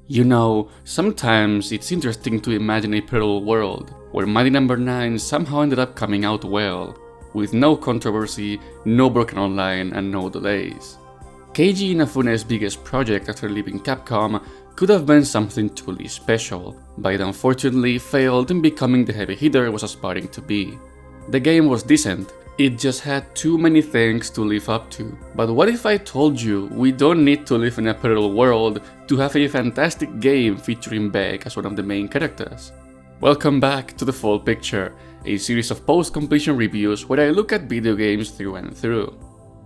You know, sometimes it's interesting to imagine a parallel world where Mighty No.9 somehow ended up coming out well, with no controversy, no broken online, and no delays. Keiji Inafune's biggest project after leaving Capcom could have been something truly special, but it unfortunately failed in becoming the heavy hitter it was aspiring to be. The game was decent, it just had too many things to live up to. But what if I told you we don't need to live in a parallel world to have a fantastic game featuring Beck as one of the main characters? Welcome back to The Full Picture, a series of post-completion reviews where I look at video games through and through.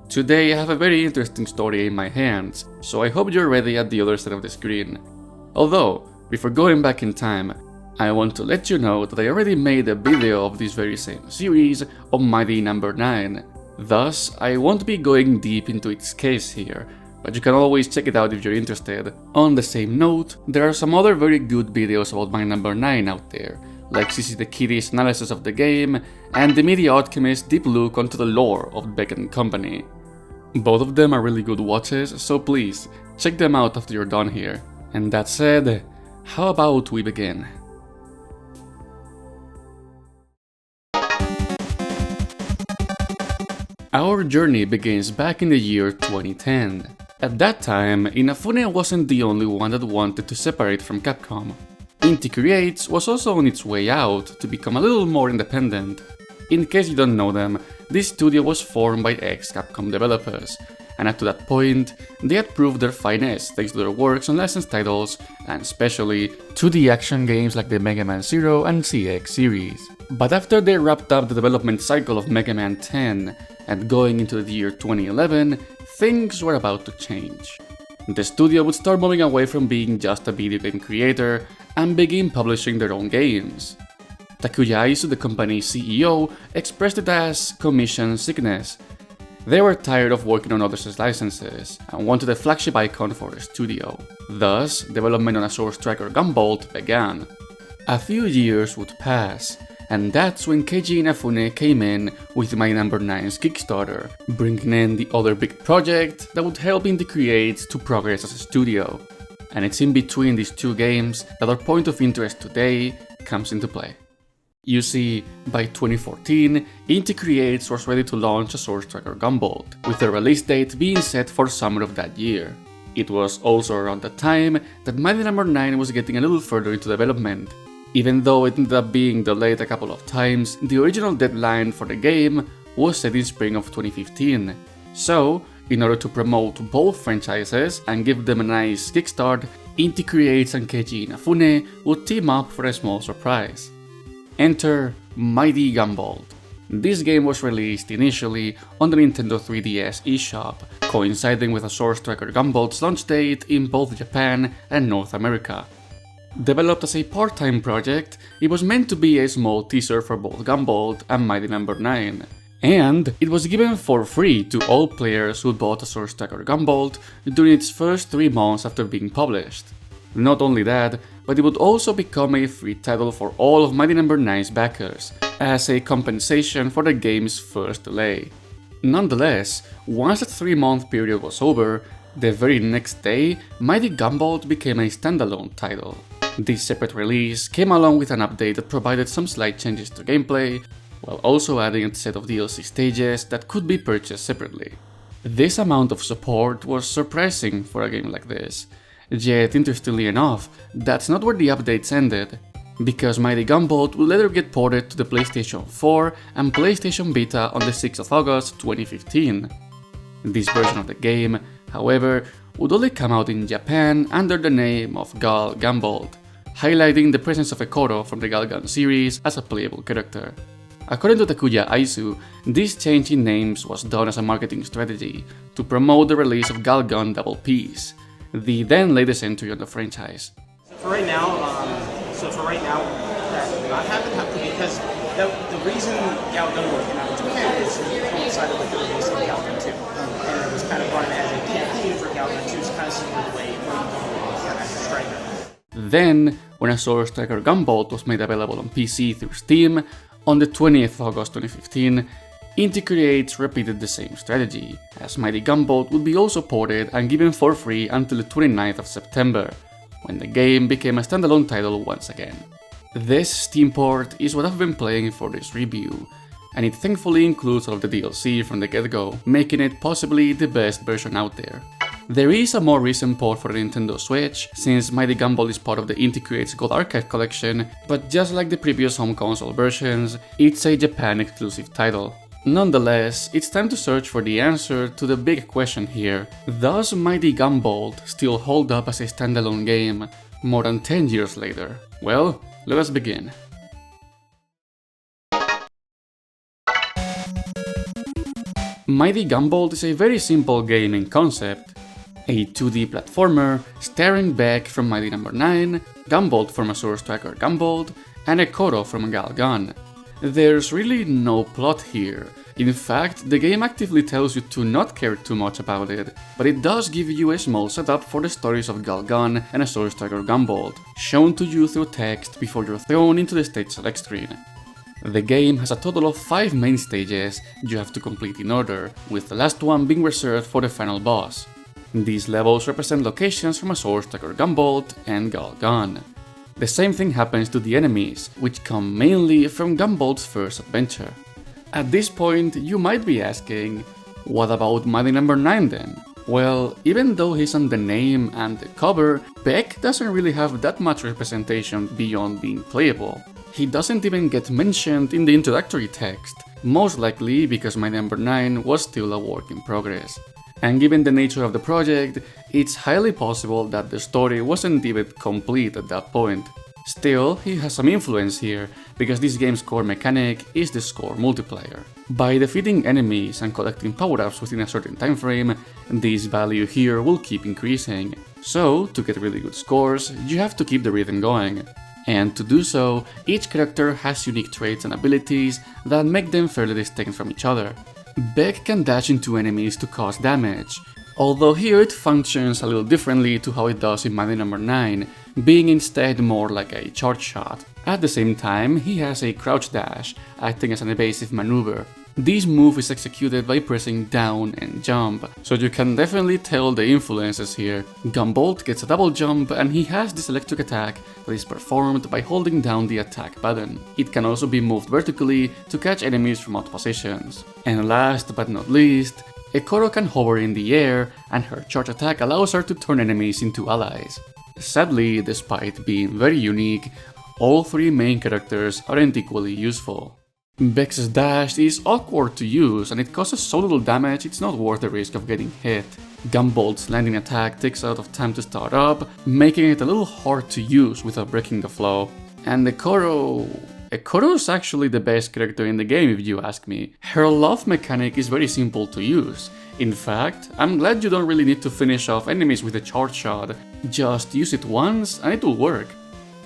Today I have a very interesting story in my hands, so I hope you're ready at the other side of the screen. Although, before going back in time, I want to let you know that I already made a video of this very same series on Mighty No.9, thus I won't be going deep into its case here, but you can always check it out if you're interested. On the same note, there are some other very good videos about Mighty No.9 out there, like CC the Kitty's analysis of the game and the Media Alchemist's deep look onto the lore of Beck & Company. Both of them are really good watches, so please, check them out after you're done here. And that said, how about we begin? Our journey begins back in the year 2010. At that time, Inafune wasn't the only one that wanted to separate from Capcom. Inti Creates was also on its way out to become a little more independent. In case you don't know them, this studio was formed by ex-Capcom developers, and up to that point, they had proved their finesse thanks to their works on licensed titles, and especially 2D action games like the Mega Man Zero and CX series. But after they wrapped up the development cycle of Mega Man 10, and going into the year 2011, things were about to change. The studio would start moving away from being just a video game creator and begin publishing their own games. Takuya Aizu, the company's CEO, expressed it as commission sickness. They were tired of working on others' licenses and wanted a flagship icon for the studio. Thus, development on a Sword Striker Gunvolt began. A few years would pass, and that's when Keiji Inafune came in with Mighty No.9's Kickstarter, bringing in the other big project that would help Inti Creates to progress as a studio. And it's in between these two games that our point of interest today comes into play. You see, by 2014, Inti Creates was ready to launch a Sword Striker Gunvolt, with the release date being set for summer of that year. It was also around that time that Mighty No.9 was getting a little further into development. Even though it ended up being delayed a couple of times, the original deadline for the game was set in spring of 2015. So, in order to promote both franchises and give them a nice kickstart, Inti Creates and Keiji Inafune would team up for a small surprise. Enter Mighty Gunvolt. This game was released initially on the Nintendo 3DS eShop, coinciding with a Sword Striker Gunvolt's launch date in both Japan and North America. Developed as a part-time project, it was meant to be a small teaser for both Gunvolt and Mighty No.9. And it was given for free to all players who bought a Sword Striker Gunvolt during its first 3 months after being published. Not only that, but it would also become a free title for all of Mighty No.9's backers, as a compensation for the game's first delay. Nonetheless, once the 3-month period was over, the very next day, Mighty Gunvolt became a standalone title. This separate release came along with an update that provided some slight changes to gameplay, while also adding a set of DLC stages that could be purchased separately. This amount of support was surprising for a game like this, yet interestingly enough, that's not where the updates ended, because Mighty Gunvolt would later get ported to the PlayStation 4 and PlayStation Vita on the 6th of August 2015. This version of the game, however, would only come out in Japan under the name of Gal Gunvolt, highlighting the presence of Ekoro from the Galgun series as a playable character. According to Takuya Aizu, this change in names was done as a marketing strategy to promote the release of Galgun Double Peace, the then latest entry on the franchise. For right now, that will not happen because the reason Galgun came out in Japan is it coincided with the release of Galgun 2, and it was kind of run as a campaign for Galgun 2, kind of similar way as a striker. Then, when a Sword Striker Gunvolt was made available on PC through Steam, on the 20th of August 2015, Inti Creates repeated the same strategy, as Mighty Gunvolt would be also ported and given for free until the 29th of September, when the game became a standalone title once again. This Steam port is what I've been playing for this review, and it thankfully includes all of the DLC from the get-go, making it possibly the best version out there. There is a more recent port for the Nintendo Switch, since Mighty Gunvolt is part of the Inti Creates Gold Archive collection, but just like the previous home console versions, it's a Japan exclusive title. Nonetheless, it's time to search for the answer to the big question here: does Mighty Gunvolt still hold up as a standalone game more than 10 years later? Well, let us begin. Mighty Gunvolt is a very simple game in concept. A 2D platformer staring back from Mighty No.9, Gunvolt from Azure Striker Gunvolt, and Ekoro from Galgun. There's really no plot here. In fact, the game actively tells you to not care too much about it, but it does give you a small setup for the stories of Galgun and Azure Striker Gunvolt, shown to you through text before you're thrown into the stage select screen. The game has a total of 5 main stages you have to complete in order, with the last one being reserved for the final boss. These levels represent locations from Azure Striker Gunvolt and Galgun. The same thing happens to the enemies, which come mainly from Gunvolt's first adventure. At this point, you might be asking, what about Mighty No.9 then? Well, even though he's on the name and the cover, Beck doesn't really have that much representation beyond being playable. He doesn't even get mentioned in the introductory text, most likely because Mighty No.9 was still a work in progress. And given the nature of the project, it's highly possible that the story wasn't even complete at that point. Still, he has some influence here, because this game's core mechanic is the score multiplier. By defeating enemies and collecting power-ups within a certain time frame, this value here will keep increasing. So, to get really good scores, you have to keep the rhythm going. And to do so, each character has unique traits and abilities that make them fairly distinct from each other. Beck can dash into enemies to cause damage, although here it functions a little differently to how it does in Mighty No.9, being instead more like a charge shot. At the same time, he has a crouch dash, acting as an evasive maneuver. This move is executed by pressing down and jump, so you can definitely tell the influences here. Gunvolt gets a double jump, and he has this electric attack that is performed by holding down the attack button. It can also be moved vertically to catch enemies from out positions. And last but not least, Ekoro can hover in the air, and her charge attack allows her to turn enemies into allies. Sadly, despite being very unique, all 3 main characters aren't equally useful. Beck's dash is awkward to use, and it causes so little damage it's not worth the risk of getting hit. Gunvolt's landing attack takes a lot of time to start up, making it a little hard to use without breaking the flow. And Ekoro's actually the best character in the game if you ask me. Her love mechanic is very simple to use. In fact, I'm glad you don't really need to finish off enemies with a charge shot, just use it once and it will work.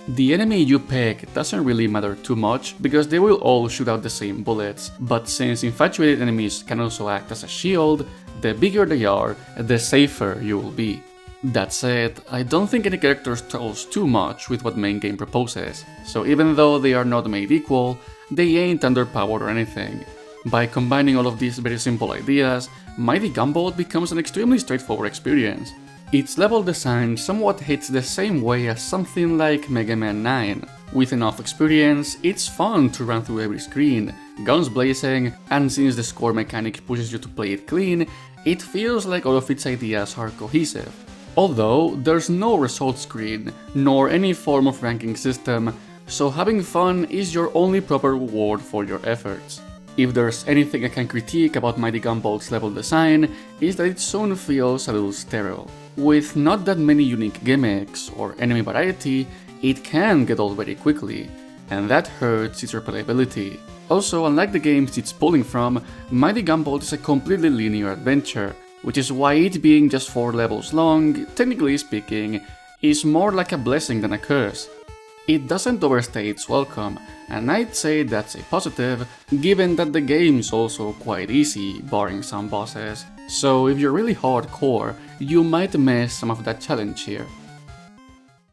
The enemy you pick doesn't really matter too much because they will all shoot out the same bullets, but since infatuated enemies can also act as a shield, the bigger they are, the safer you will be. That said, I don't think any character struggles too much with what main game proposes, so even though they are not made equal, they ain't underpowered or anything. By combining all of these very simple ideas, Mighty Gunvolt becomes an extremely straightforward experience. Its level design somewhat hits the same way as something like Mega Man 9. With enough experience, it's fun to run through every screen, guns blazing, and since the score mechanic pushes you to play it clean, it feels like all of its ideas are cohesive. Although, there's no result screen, nor any form of ranking system, so having fun is your only proper reward for your efforts. If there's anything I can critique about Mighty Gunvolt's level design, is that it soon feels a little sterile. With not that many unique gimmicks or enemy variety, it can get old very quickly, and that hurts its replayability. Also, unlike the games it's pulling from, Mighty Gunvolt is a completely linear adventure, which is why it being just 4 levels long, technically speaking, is more like a blessing than a curse. It doesn't overstay its welcome, and I'd say that's a positive, given that the game is also quite easy, barring some bosses, so if you're really hardcore, you might miss some of that challenge here.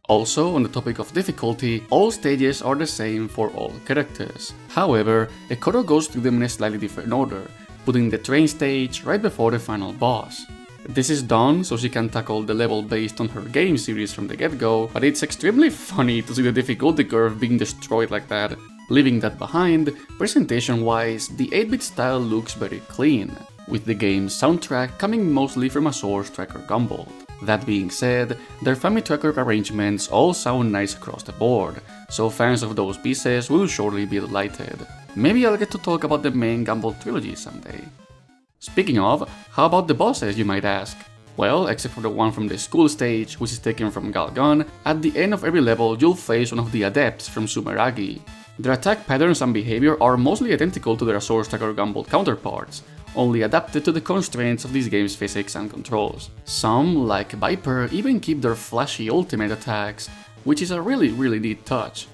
Also, on the topic of difficulty, all stages are the same for all characters. However, Ekoro goes through them in a slightly different order, putting the train stage right before the final boss. This is done so she can tackle the level based on her game series from the get-go, but it's extremely funny to see the difficulty curve being destroyed like that. Leaving that behind, presentation-wise, the 8-bit style looks very clean, with the game's soundtrack coming mostly from a Source Tracker Gunvolt. That being said, their family tracker arrangements all sound nice across the board, so fans of those pieces will surely be delighted. Maybe I'll get to talk about the main Gunvolt trilogy someday. Speaking of, how about the bosses, you might ask? Well, except for the one from the school stage, which is taken from Galgun, at the end of every level you'll face one of the adepts from Sumeragi. Their attack patterns and behavior are mostly identical to their Source Tracker Gunvolt counterparts, only adapted to the constraints of this game's physics and controls. Some, like Viper, even keep their flashy ultimate attacks, which is a really neat touch.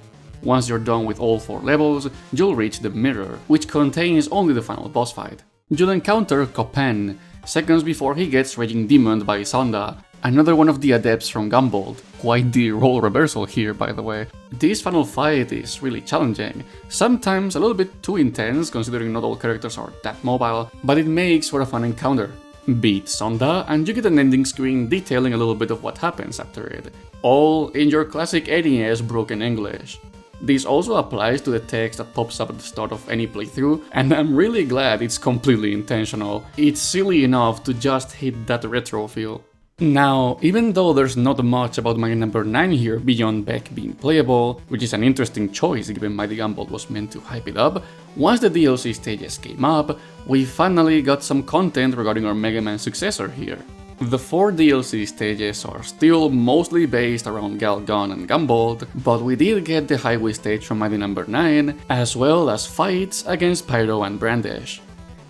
Once you're done with all 4 levels, you'll reach the Mirror, which contains only the final boss fight. You'll encounter Copen, seconds before he gets Raging Demoned by Sonda, another one of the adepts from Gunvolt. Quite the role reversal here, by the way. This final fight is really challenging, sometimes a little bit too intense considering not all characters are that mobile, but it makes for a fun encounter. Beat Sonda and you get an ending screen detailing a little bit of what happens after it, all in your classic NES broken English. This also applies to the text that pops up at the start of any playthrough, and I'm really glad it's completely intentional. It's silly enough to just hit that retro feel. Now, even though there's not much about Mighty No.9 here beyond Beck being playable, which is an interesting choice given Mighty Gunvolt was meant to hype it up, once the DLC stages came up, we finally got some content regarding our Mega Man successor here. The 4 DLC stages are still mostly based around Galgun and Gunvolt, but we did get the highway stage from Mighty No.9, as well as fights against Pyro and Brandish.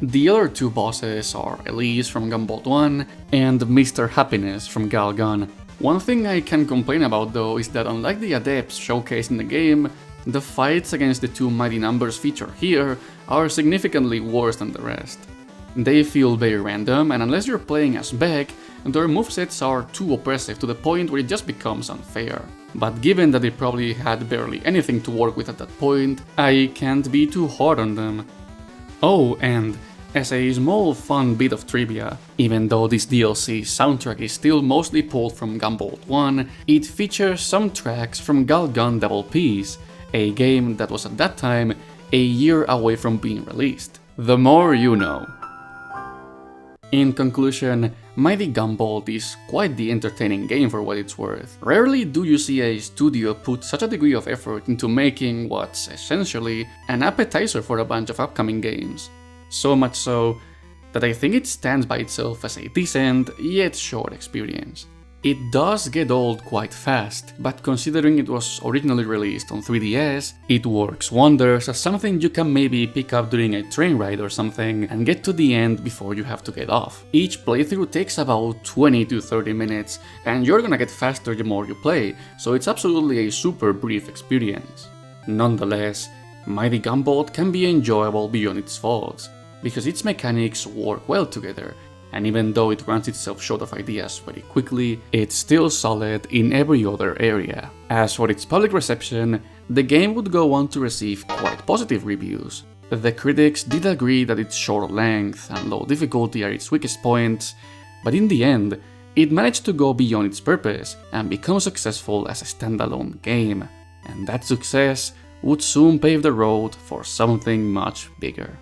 The other 2 bosses are Elise from Gunvolt 1 and Mr. Happiness from Galgun. One thing I can complain about though is that unlike the adepts showcased in the game, the fights against the 2 mighty numbers featured here are significantly worse than the rest. They feel very random, and unless you're playing as Beck, their movesets are too oppressive to the point where it just becomes unfair. But given that they probably had barely anything to work with at that point, I can't be too hard on them. Oh, and as a small fun bit of trivia, even though this DLC's soundtrack is still mostly pulled from Gunvolt 1, it features some tracks from Galgun Double Peace, a game that was at that time a year away from being released. The more you know. In conclusion, Mighty Gunvolt is quite the entertaining game for what it's worth. Rarely do you see a studio put such a degree of effort into making what's essentially an appetizer for a bunch of upcoming games. So much so that I think it stands by itself as a decent yet short experience. It does get old quite fast, but considering it was originally released on 3DS, it works wonders as something you can maybe pick up during a train ride or something and get to the end before you have to get off. Each playthrough takes about 20 to 30 minutes, and you're gonna get faster the more you play, so it's absolutely a super brief experience. Nonetheless, Mighty Gunvolt can be enjoyable beyond its faults, because its mechanics work well together, and even though it runs itself short of ideas very quickly, it's still solid in every other area. As for its public reception, the game would go on to receive quite positive reviews. The critics did agree that its short length and low difficulty are its weakest points, but in the end, it managed to go beyond its purpose and become successful as a standalone game, and that success would soon pave the road for something much bigger.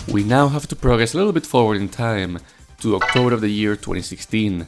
We now have to progress a little bit forward in time, to October of the year 2016.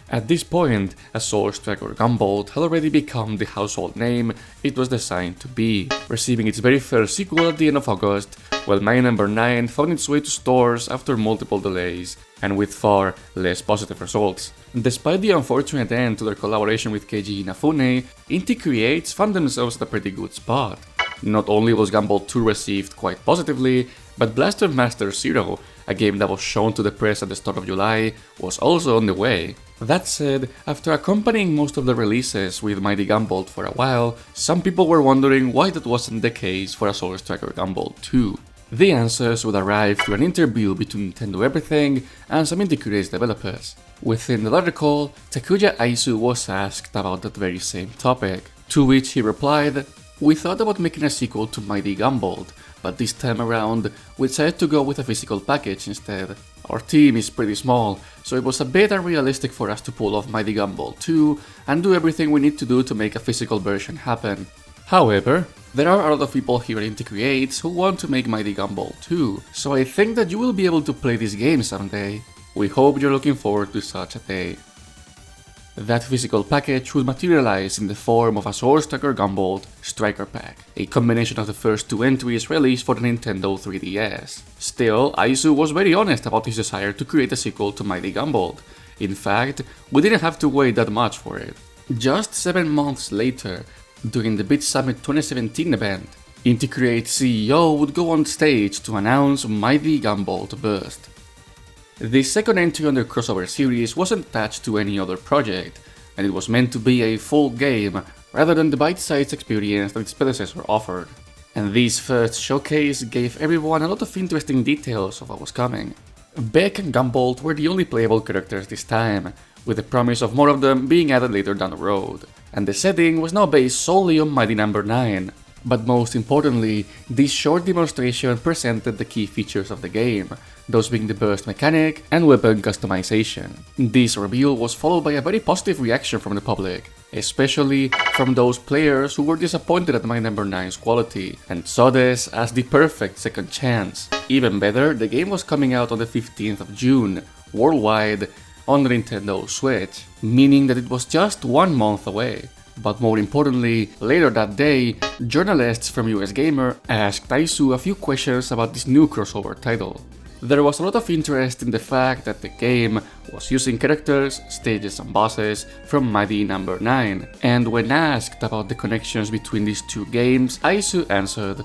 At this point, a Source Tracker Gunvolt had already become the household name it was designed to be, receiving its very first sequel at the end of August, while Mighty No.9 found its way to stores after multiple delays, and with far less positive results. Despite the unfortunate end to their collaboration with Keiji Inafune, Inti Creates found themselves at a pretty good spot. Not only was Gunvolt 2 received quite positively, but Blaster Master Zero, a game that was shown to the press at the start of July, was also on the way. That said, after accompanying most of the releases with Mighty Gunvolt for a while, some people were wondering why that wasn't the case for a Source Tracker Gunvolt 2. The answers would arrive through an interview between Nintendo Everything and some Inti Creates developers. Within the article, Takuya Aizu was asked about that very same topic, to which he replied, We thought about making a sequel to Mighty Gunvolt, but this time around we decided to go with a physical package instead. Our team is pretty small, so it was a bit unrealistic for us to pull off Mighty Gunvolt 2 and do everything we need to do to make a physical version happen. However, there are a lot of people here at Inti Creates who want to make Mighty Gunvolt 2, so I think that you will be able to play this game someday. We hope you're looking forward to such a day. That physical package would materialize in the form of a Sword Striker Gunvolt Striker Pack, a combination of the first two entries released for the Nintendo 3DS. Still, Aizu was very honest about his desire to create a sequel to Mighty Gunvolt. In fact, we didn't have to wait that much for it. Just 7 months later, during the Beat Summit 2017 event, Inti Creates CEO would go on stage to announce Mighty Gunvolt Burst. The second entry on the crossover series wasn't attached to any other project, and it was meant to be a full game rather than the bite-sized experience that its predecessor offered. And this first showcase gave everyone a lot of interesting details of what was coming. Beck and Gunvolt were the only playable characters this time, with the promise of more of them being added later down the road, and the setting was now based solely on Mighty No.9. But most importantly, this short demonstration presented the key features of the game, those being the burst mechanic and weapon customization. This reveal was followed by a very positive reaction from the public, especially from those players who were disappointed at Mighty No.9's quality and saw this as the perfect second chance. Even better, the game was coming out on the 15th of June, worldwide, on the Nintendo Switch, meaning that it was just 1 month away. But more importantly, later that day, journalists from US Gamer asked Aizu a few questions about this new crossover title. There was a lot of interest in the fact that the game was using characters, stages and bosses from Mighty No.9, and when asked about the connections between these two games, Aizu answered,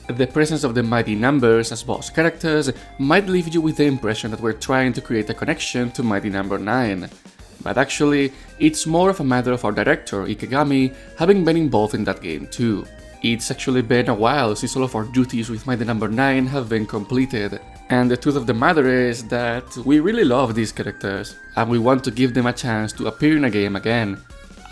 "The presence of the Mighty Numbers as boss characters might leave you with the impression that we're trying to create a connection to Mighty No.9. But actually, it's more of a matter of our director, Ikegami, having been involved in that game too. It's actually been a while since all of our duties with Mighty No.9 have been completed, and the truth of the matter is that we really love these characters, and we want to give them a chance to appear in a game again."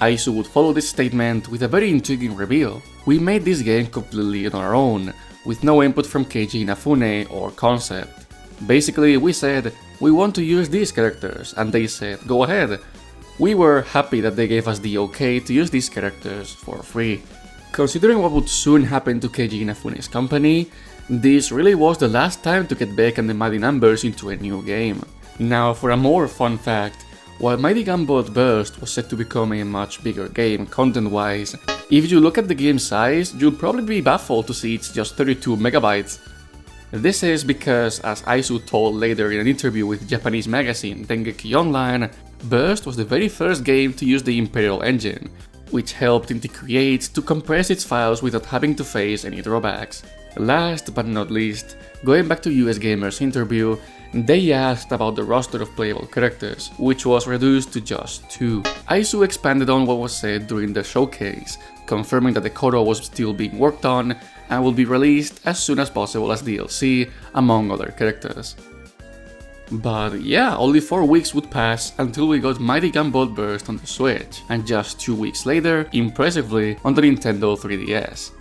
Aizu would follow this statement with a very intriguing reveal. "We made this game completely on our own, with no input from Keiji Inafune or concept. Basically, we said, we want to use these characters, and they said, go ahead. We were happy that they gave us the okay to use these characters for free." Considering what would soon happen to Keiji Inafune's company, this really was the last time to get Beck and the Mighty Numbers into a new game. Now, for a more fun fact, while Mighty Gunvolt Burst was set to become a much bigger game content-wise, if you look at the game size, you'll probably be baffled to see it's just 32 megabytes. This is because, as Aizu told later in an interview with Japanese magazine Dengeki Online, Burst was the very first game to use the Imperial Engine, which helped Inti Creates to compress its files without having to face any drawbacks. Last but not least, going back to US Gamer's interview, they asked about the roster of playable characters, which was reduced to just 2. Aizu expanded on what was said during the showcase, confirming that the Kodo was still being worked on and will be released as soon as possible as DLC, among other characters. But yeah, only 4 weeks would pass until we got Mighty Gunvolt Burst on the Switch, and just 2 weeks later, impressively, on the Nintendo 3DS.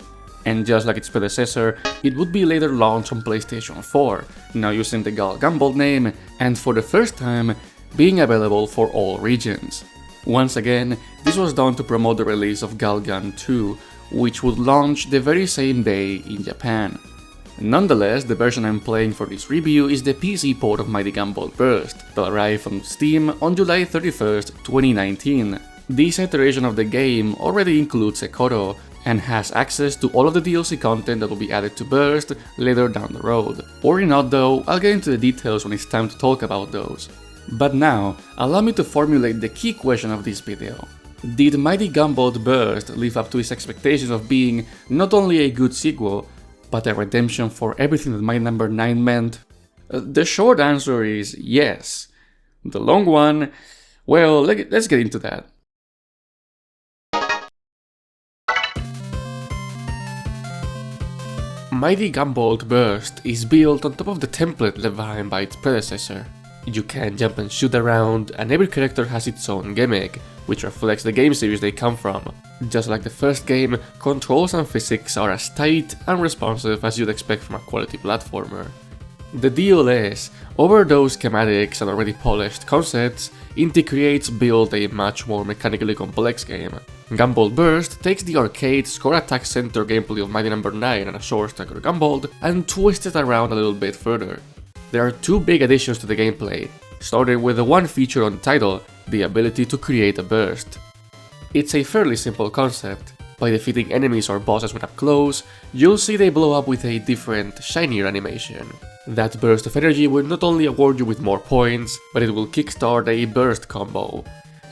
And just like its predecessor, it would be later launched on PlayStation 4, now using the Gal Gunvolt name, and for the first time, being available for all regions. Once again, this was done to promote the release of Galgun 2, which would launch the very same day in Japan. Nonetheless, the version I'm playing for this review is the PC port of Mighty Gunvolt Burst, that arrived on Steam on July 31st, 2019. This iteration of the game already includes a Kodo, and has access to all of the DLC content that will be added to Burst later down the road. Worry not though, I'll get into the details when it's time to talk about those. But now, allow me to formulate the key question of this video. Did Mighty Gunvolt Burst live up to its expectations of being not only a good sequel, but a redemption for everything that Mighty No.9 meant? The short answer is yes. The long one, well, let's get into that. Mighty Gunvolt Burst is built on top of the template left behind by its predecessor. You can jump and shoot around, and every character has its own gimmick, which reflects the game series they come from. Just like the first game, controls and physics are as tight and responsive as you'd expect from a quality platformer. The deal is, over those schematics and already polished concepts, Inti Creates built a much more mechanically complex game. Gunvolt Burst takes the arcade score attack center gameplay of Mighty No.9 and a short stacker Gunvolt and twists it around a little bit further. There are two big additions to the gameplay, starting with the one feature on the title, the ability to create a burst. It's a fairly simple concept. By defeating enemies or bosses when up close, you'll see they blow up with a different, shinier animation. That burst of energy will not only award you with more points, but it will kickstart a burst combo.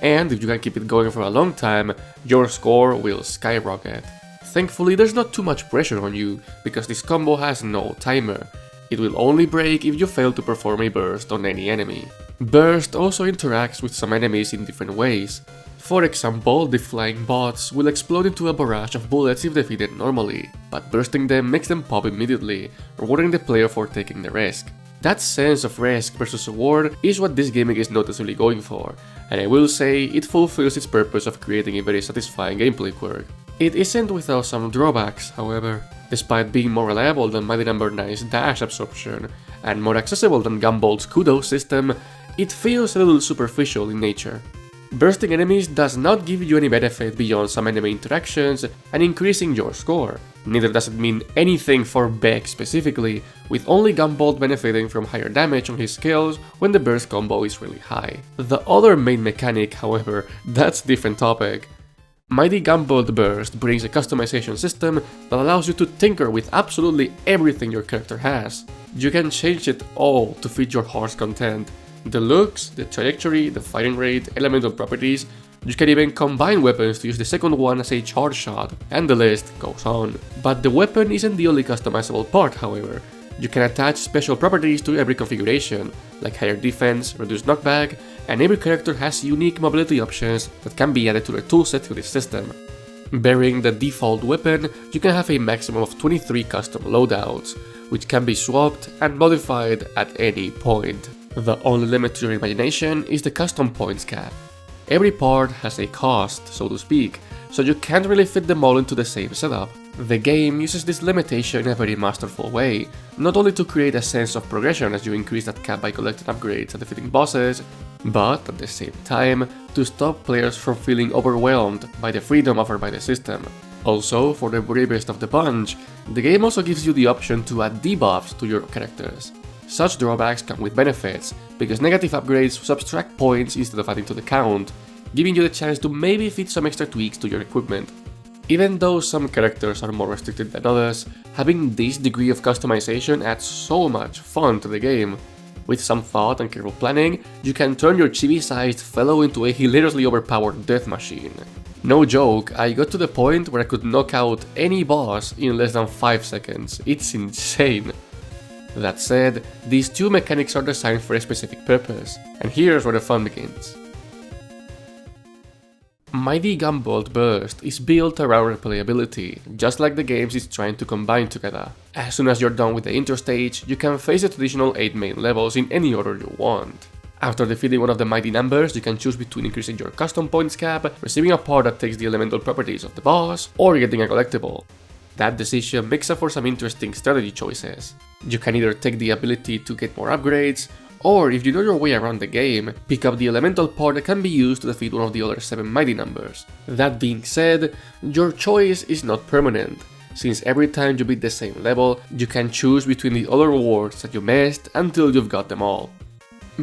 And if you can keep it going for a long time, your score will skyrocket. Thankfully, there's not too much pressure on you, because this combo has no timer. It will only break if you fail to perform a burst on any enemy. Burst also interacts with some enemies in different ways. For example, the flying bots will explode into a barrage of bullets if defeated normally, but bursting them makes them pop immediately, rewarding the player for taking the risk. That sense of risk versus reward is what this gimmick is noticeably going for, and I will say it fulfills its purpose of creating a very satisfying gameplay quirk. It isn't without some drawbacks, however. Despite being more reliable than Mighty No.9's dash absorption, and more accessible than Gunvolt's kudo system, it feels a little superficial in nature. Bursting enemies does not give you any benefit beyond some enemy interactions and increasing your score. Neither does it mean anything for Beck specifically, with only Gunvolt benefiting from higher damage on his skills when the burst combo is really high. The other main mechanic, however, that's a different topic. Mighty Gunvolt Burst brings a customization system that allows you to tinker with absolutely everything your character has. You can change it all to fit your heart's content. The looks, the trajectory, the fighting rate, elemental properties. You can even combine weapons to use the second one as a charge shot, and the list goes on. But the weapon isn't the only customizable part, however. You can attach special properties to every configuration, like higher defense, reduced knockback, and every character has unique mobility options that can be added to their toolset through this system. Bearing the default weapon, you can have a maximum of 23 custom loadouts, which can be swapped and modified at any point. The only limit to your imagination is the custom points cap. Every part has a cost, so to speak, so you can't really fit them all into the same setup. The game uses this limitation in a very masterful way, not only to create a sense of progression as you increase that cap by collecting upgrades and defeating bosses, but at the same time to stop players from feeling overwhelmed by the freedom offered by the system. Also, for the bravest of the bunch, the game also gives you the option to add debuffs to your characters. Such drawbacks come with benefits, because negative upgrades subtract points instead of adding to the count, giving you the chance to maybe fit some extra tweaks to your equipment. Even though some characters are more restricted than others, having this degree of customization adds so much fun to the game. With some thought and careful planning, you can turn your chibi-sized fellow into a hilariously overpowered death machine. No joke, I got to the point where I could knock out any boss in less than 5 seconds. It's insane. That said, these two mechanics are designed for a specific purpose, and here's where the fun begins. Mighty Gunvolt Burst is built around replayability, just like the games it's trying to combine together. As soon as you're done with the intro stage, you can face the traditional 8 main levels in any order you want. After defeating one of the mighty numbers, you can choose between increasing your custom points cap, receiving a part that takes the elemental properties of the boss, or getting a collectible. That decision makes up for some interesting strategy choices. You can either take the ability to get more upgrades, or if you know your way around the game, pick up the elemental part that can be used to defeat one of the other 7 mighty numbers. That being said, your choice is not permanent, since every time you beat the same level, you can choose between the other rewards that you missed until you've got them all.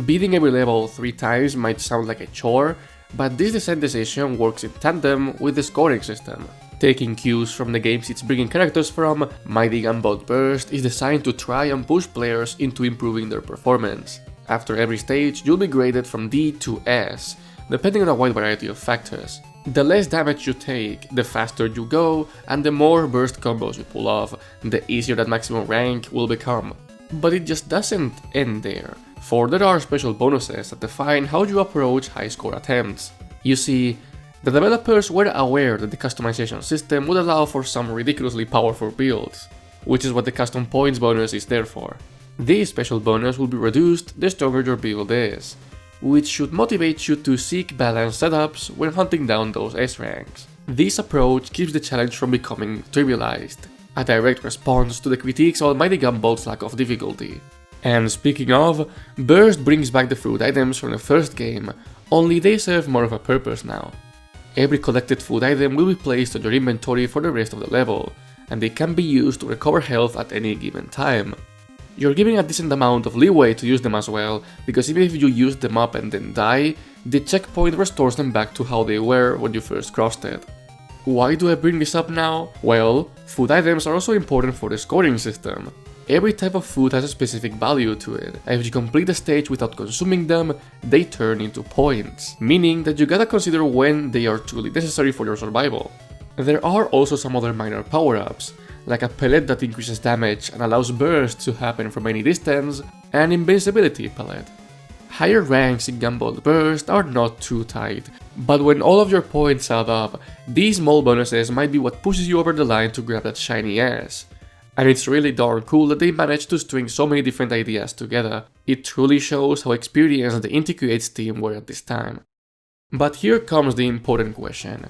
Beating every level 3 times might sound like a chore, but this descent decision works in tandem with the scoring system. Taking cues from the games it's bringing characters from, Mighty Gunvolt Burst is designed to try and push players into improving their performance. After every stage, you'll be graded from D to S, depending on a wide variety of factors. The less damage you take, the faster you go, and the more burst combos you pull off, the easier that maximum rank will become. But it just doesn't end there, for there are special bonuses that define how you approach high score attempts. You see, the developers were aware that the customization system would allow for some ridiculously powerful builds, which is what the custom points bonus is there for. This special bonus will be reduced the stronger your build is. which should motivate you to seek balanced setups when hunting down those S ranks. This approach keeps the challenge from becoming trivialized, a direct response to the critiques about Mighty Gunvolt's lack of difficulty. And speaking of, Burst brings back the food items from the first game, only they serve more of a purpose now. Every collected food item will be placed on your inventory for the rest of the level, and they can be used to recover health at any given time. You're giving a decent amount of leeway to use them as well, because even if you use them up and then die, the checkpoint restores them back to how they were when you first crossed it. Why do I bring this up now? Well, food items are also important for the scoring system. Every type of food has a specific value to it, and if you complete the stage without consuming them, they turn into points, meaning that you gotta consider when they are truly necessary for your survival. There are also some other minor power-ups, like a pellet that increases damage and allows bursts to happen from any distance, and invincibility pellet. Higher ranks in Gunvolt Burst are not too tight, but when all of your points add up, these small bonuses might be what pushes you over the line to grab that shiny ass. And it's really darn cool that they managed to string so many different ideas together. It truly shows how experienced the Inti Creates team were at this time. But here comes the important question.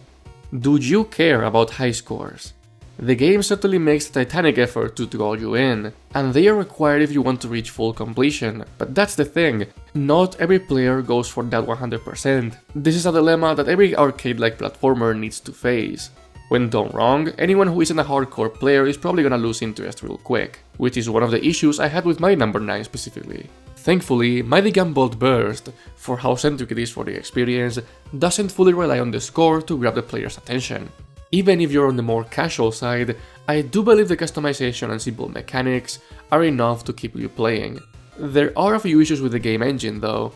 Do you care about high scores? The game certainly makes a titanic effort to draw you in, and they are required if you want to reach full completion, but that's the thing, not every player goes for that 100%. This is a dilemma that every arcade-like platformer needs to face. When done wrong, anyone who isn't a hardcore player is probably gonna lose interest real quick, which is one of the issues I had with my number 9 specifically. Thankfully, Mighty Gunvolt Burst, for how centric it is for the experience, doesn't fully rely on the score to grab the player's attention. Even if you're on the more casual side, I do believe the customization and simple mechanics are enough to keep you playing. There are a few issues with the game engine though.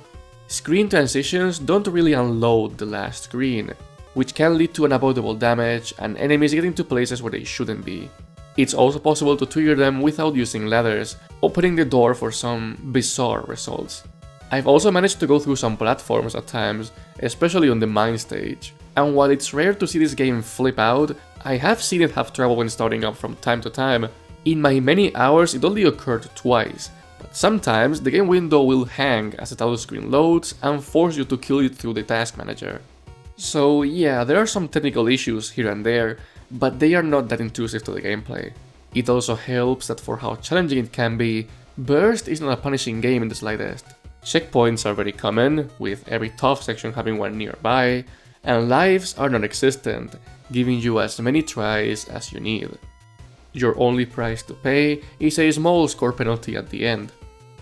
Screen transitions don't really unload the last screen, which can lead to unavoidable damage and enemies getting to places where they shouldn't be. It's also possible to trigger them without using ladders, opening the door for some bizarre results. I've also managed to go through some platforms at times, especially on the mine stage, and while it's rare to see this game flip out, I have seen it have trouble when starting up from time to time. In my many hours it only occurred twice, but sometimes the game window will hang as the title screen loads and force you to kill it through the task manager. So yeah, there are some technical issues here and there, but they are not that intrusive to the gameplay. It also helps that for how challenging it can be, Burst is not a punishing game in the slightest. Checkpoints are very common, with every tough section having one nearby, and lives are non-existent, giving you as many tries as you need. Your only price to pay is a small score penalty at the end.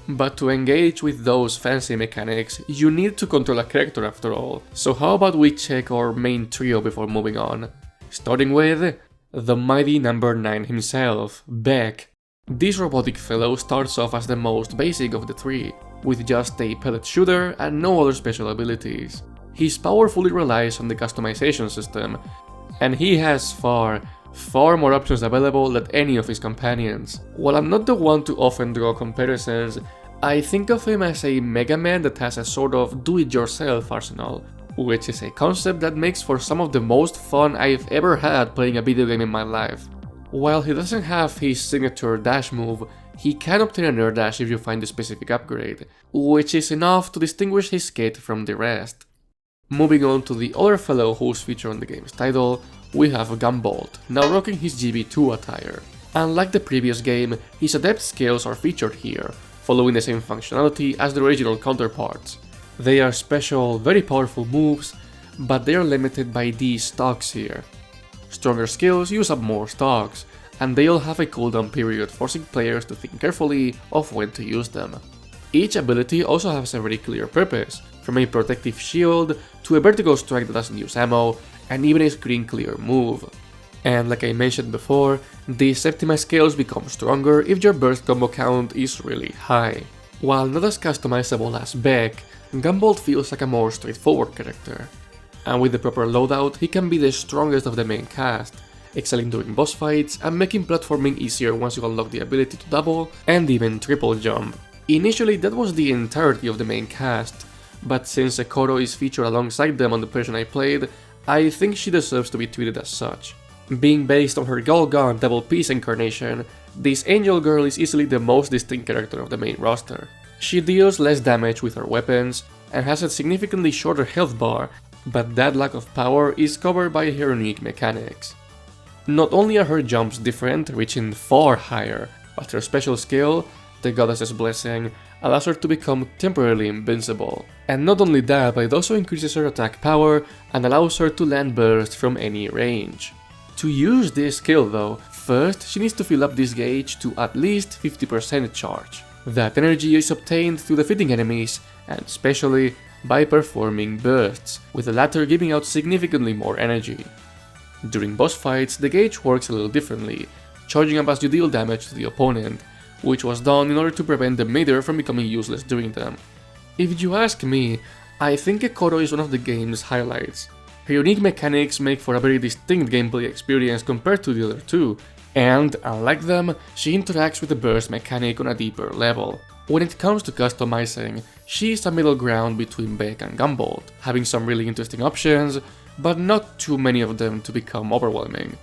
But to engage with those fancy mechanics, you need to control a character after all, so how about we check our main trio before moving on? Starting with the Mighty No.9 himself, Beck. This robotic fellow starts off as the most basic of the three, with just a pellet shooter and no other special abilities. His power fully relies on the customization system, and he has far more options available than any of his companions. While I'm not the one to often draw comparisons, I think of him as a Mega Man that has a sort of do-it-yourself arsenal, which is a concept that makes for some of the most fun I've ever had playing a video game in my life. While he doesn't have his signature dash move, he can obtain an air dash if you find the specific upgrade, which is enough to distinguish his kit from the rest. Moving on to the other fellow who's featured on the game's title, we have Gunvolt, now rocking his GB2 attire. Unlike the previous game, his adept skills are featured here, following the same functionality as the original counterparts. They are special, very powerful moves, but they are limited by these stocks here. Stronger skills use up more stocks, and they all have a cooldown period, forcing players to think carefully of when to use them. Each ability also has a very clear purpose, from a protective shield to a vertical strike that doesn't use ammo, and even a screen clear move. And like I mentioned before, these optimized skills become stronger if your burst combo count is really high. While not as customizable as Beck, Gunvolt feels like a more straightforward character. And with the proper loadout, he can be the strongest of the main cast, excelling during boss fights and making platforming easier once you unlock the ability to double and even triple jump. Initially that was the entirety of the main cast, but since Ekoro is featured alongside them on the version I played, I think she deserves to be treated as such. Being based on her Golgon Double Peace incarnation, this angel girl is easily the most distinct character of the main roster. She deals less damage with her weapons, and has a significantly shorter health bar, but that lack of power is covered by her unique mechanics. Not only are her jumps different, reaching far higher, but her special skill, the Goddess's Blessing, allows her to become temporarily invincible. And not only that, but it also increases her attack power and allows her to land bursts from any range. To use this skill though, first she needs to fill up this gauge to at least 50% charge. That energy is obtained through defeating enemies, and especially by performing bursts, with the latter giving out significantly more energy. During boss fights, the gauge works a little differently, charging up as you deal damage to the opponent, which was done in order to prevent the meter from becoming useless during them. If you ask me, I think Ekoro is one of the game's highlights. Her unique mechanics make for a very distinct gameplay experience compared to the other two, and, unlike them, she interacts with the burst mechanic on a deeper level. When it comes to customizing, she is a middle ground between Beck and Gunvolt, having some really interesting options, but not too many of them to become overwhelming.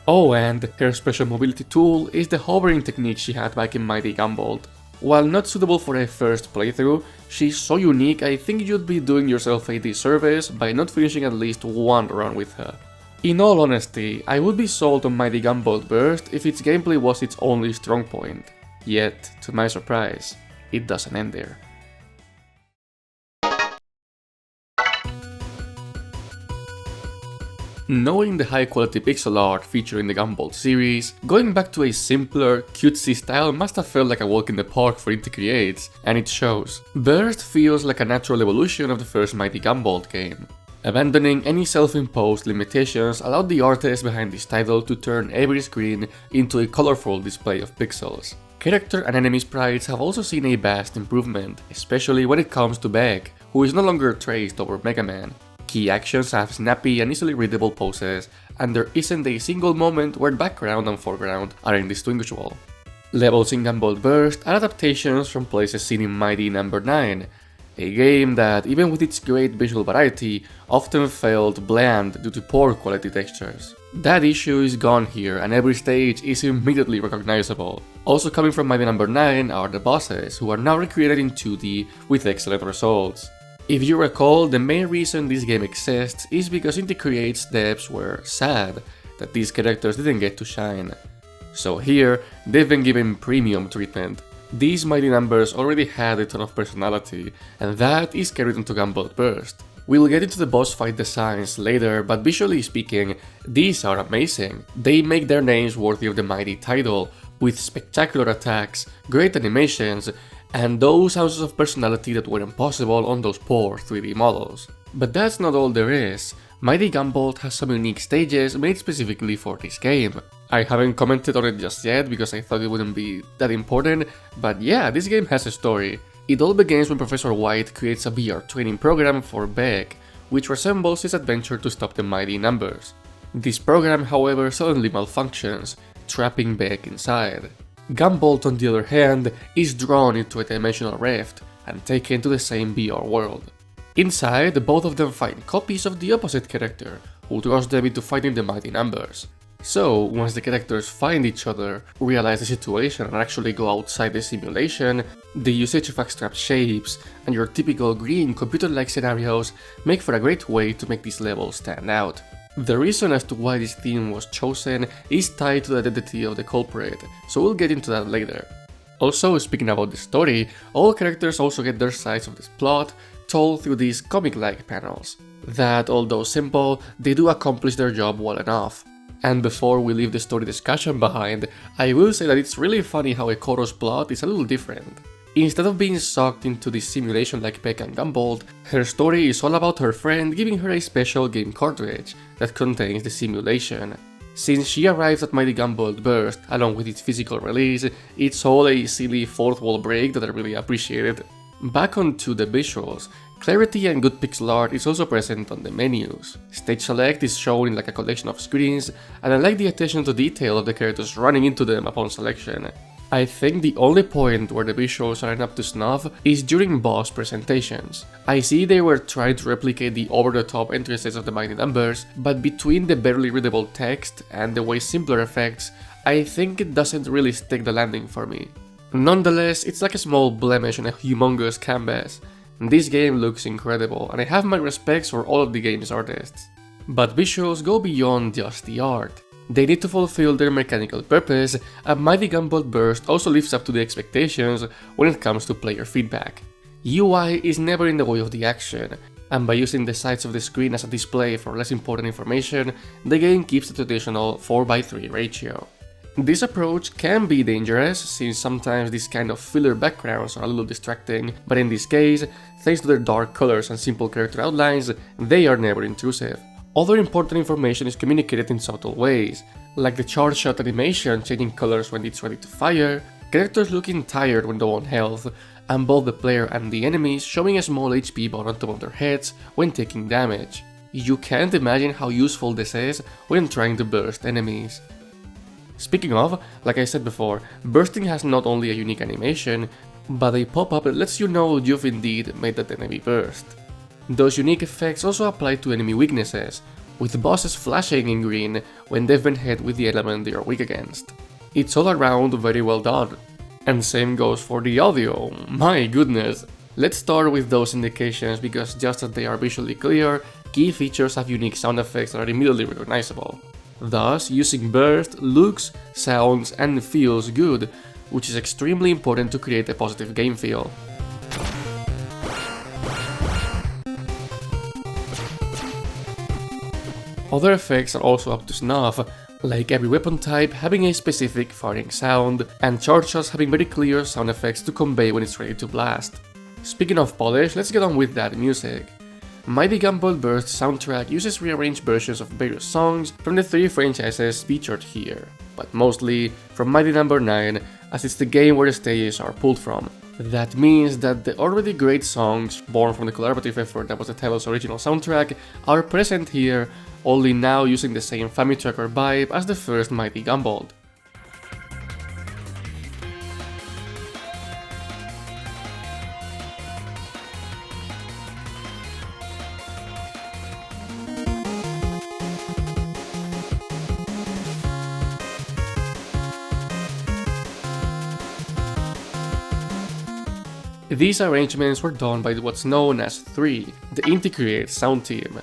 Oh, and her special mobility tool is the hovering technique she had back in Mighty Gunvolt. While not suitable for a first playthrough, she's so unique I think you'd be doing yourself a disservice by not finishing at least one run with her. In all honesty, I would be sold on Mighty Gunvolt Burst if its gameplay was its only strong point. Yet, to my surprise, it doesn't end there. Knowing the high quality pixel art featured in the Gunvolt series, going back to a simpler, cutesy style must have felt like a walk in the park for Inti Creates, and it shows. Burst feels like a natural evolution of the first Mighty Gunvolt game. Abandoning any self-imposed limitations allowed the artist behind this title to turn every screen into a colorful display of pixels. Character and enemy sprites have also seen a vast improvement, especially when it comes to Beck, who is no longer traced over Mega Man. Key actions have snappy and easily readable poses, and there isn't a single moment where background and foreground are indistinguishable. Levels in Gunvolt Burst are adaptations from places seen in Mighty No.9, a game that, even with its great visual variety, often felt bland due to poor quality textures. That issue is gone here, and every stage is immediately recognizable. Also coming from Mighty No.9 are the bosses, who are now recreated in 2D with excellent results. If you recall, the main reason this game exists is because Inti Creates devs were sad that these characters didn't get to shine. So here, they've been given premium treatment. These mighty numbers already had a ton of personality, and that is carried into Gunvolt Burst. We'll get into the boss fight designs later, but visually speaking, these are amazing. They make their names worthy of the Mighty title, with spectacular attacks, great animations, and those ounces of personality that were impossible on those poor 3D models. But that's not all there is. Mighty Gunvolt has some unique stages made specifically for this game. I haven't commented on it just yet because I thought it wouldn't be that important, but yeah, this game has a story. It all begins when Professor White creates a VR training program for Beck, which resembles his adventure to stop the mighty numbers. This program, however, suddenly malfunctions, trapping Beck inside. Gunvolt, on the other hand, is drawn into a dimensional rift and taken to the same VR world. Inside, both of them find copies of the opposite character, who draws them into fighting the mighty numbers. So, once the characters find each other, realize the situation and actually go outside the simulation, the usage of abstract shapes and your typical green computer-like scenarios make for a great way to make these levels stand out. The reason as to why this theme was chosen is tied to the identity of the culprit, so we'll get into that later. Also, speaking about the story, all characters also get their sides of this plot told through these comic-like panels, that although simple, they do accomplish their job well enough. And before we leave the story discussion behind, I will say that it's really funny how Ekoro's plot is a little different. Instead of being sucked into this simulation like Beck and Gunvolt, her story is all about her friend giving her a special game cartridge that contains the simulation. Since she arrives at Mighty Gunvolt Burst along with its physical release, it's all a silly fourth wall break that I really appreciated. Back onto the visuals, clarity and good pixel art is also present on the menus. Stage select is shown in like a collection of screens, and I like the attention to detail of the characters running into them upon selection. I think the only point where the visuals aren't up to snuff is during boss presentations. I see they were trying to replicate the over-the-top entrances of the mighty numbers, but between the barely readable text and the way simpler effects, I think it doesn't really stick the landing for me. Nonetheless, it's like a small blemish on a humongous canvas. This game looks incredible, and I have my respects for all of the game's artists. But visuals go beyond just the art. They need to fulfill their mechanical purpose, and Mighty Gunvolt Burst also lives up to the expectations when it comes to player feedback. UI is never in the way of the action, and by using the sides of the screen as a display for less important information, the game keeps the traditional 4:3 ratio. This approach can be dangerous, since sometimes these kind of filler backgrounds are a little distracting, but in this case, thanks to their dark colors and simple character outlines, they are never intrusive. Other important information is communicated in subtle ways, like the charge shot animation changing colors when it's ready to fire, characters looking tired when low on health, and both the player and the enemies showing a small HP bar on top of their heads when taking damage. You can't imagine how useful this is when trying to burst enemies. Speaking of, like I said before, bursting has not only a unique animation, but a pop-up that lets you know you've indeed made that enemy burst. Those unique effects also apply to enemy weaknesses, with bosses flashing in green when they've been hit with the element they are weak against. It's all around very well done. And same goes for the audio, my goodness! Let's start with those indications, because just as they are visually clear, key features have unique sound effects that are immediately recognizable. Thus, using burst looks, sounds and feels good, which is extremely important to create a positive game feel. Other effects are also up to snuff, like every weapon type having a specific firing sound, and charge shots having very clear sound effects to convey when it's ready to blast. Speaking of polish, let's get on with that music. Mighty Gunvolt Burst soundtrack uses rearranged versions of various songs from the 3 franchises featured here, but mostly from Mighty No.9, as it's the game where the stages are pulled from. That means that the already great songs, born from the collaborative effort that was the title's original soundtrack, are present here, only now using the same FamiTracker vibe as the first Mighty Gunvolt. These arrangements were done by what's known as 3, the Inti Creates sound team,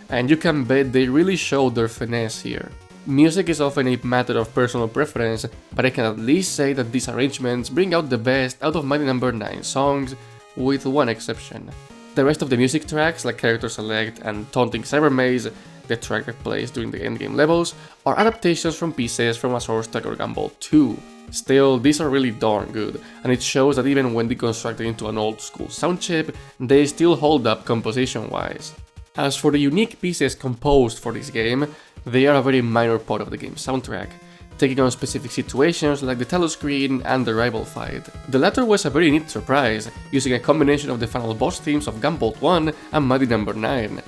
and you can bet they really showed their finesse here. Music is often a matter of personal preference, but I can at least say that these arrangements bring out the best out of Mighty No.9 songs, with one exception. The rest of the music tracks, like Character Select and Taunting Cyber Maze, the track that plays during the endgame levels, are adaptations from pieces from a source track or Gunvolt 2. Still, these are really darn good, and it shows that even when deconstructed into an old school sound chip, they still hold up composition-wise. As for the unique pieces composed for this game, they are a very minor part of the game's soundtrack, taking on specific situations like the telescreen and the rival fight. The latter was a very neat surprise, using a combination of the final boss themes of Gunvolt 1 and Mighty No.9.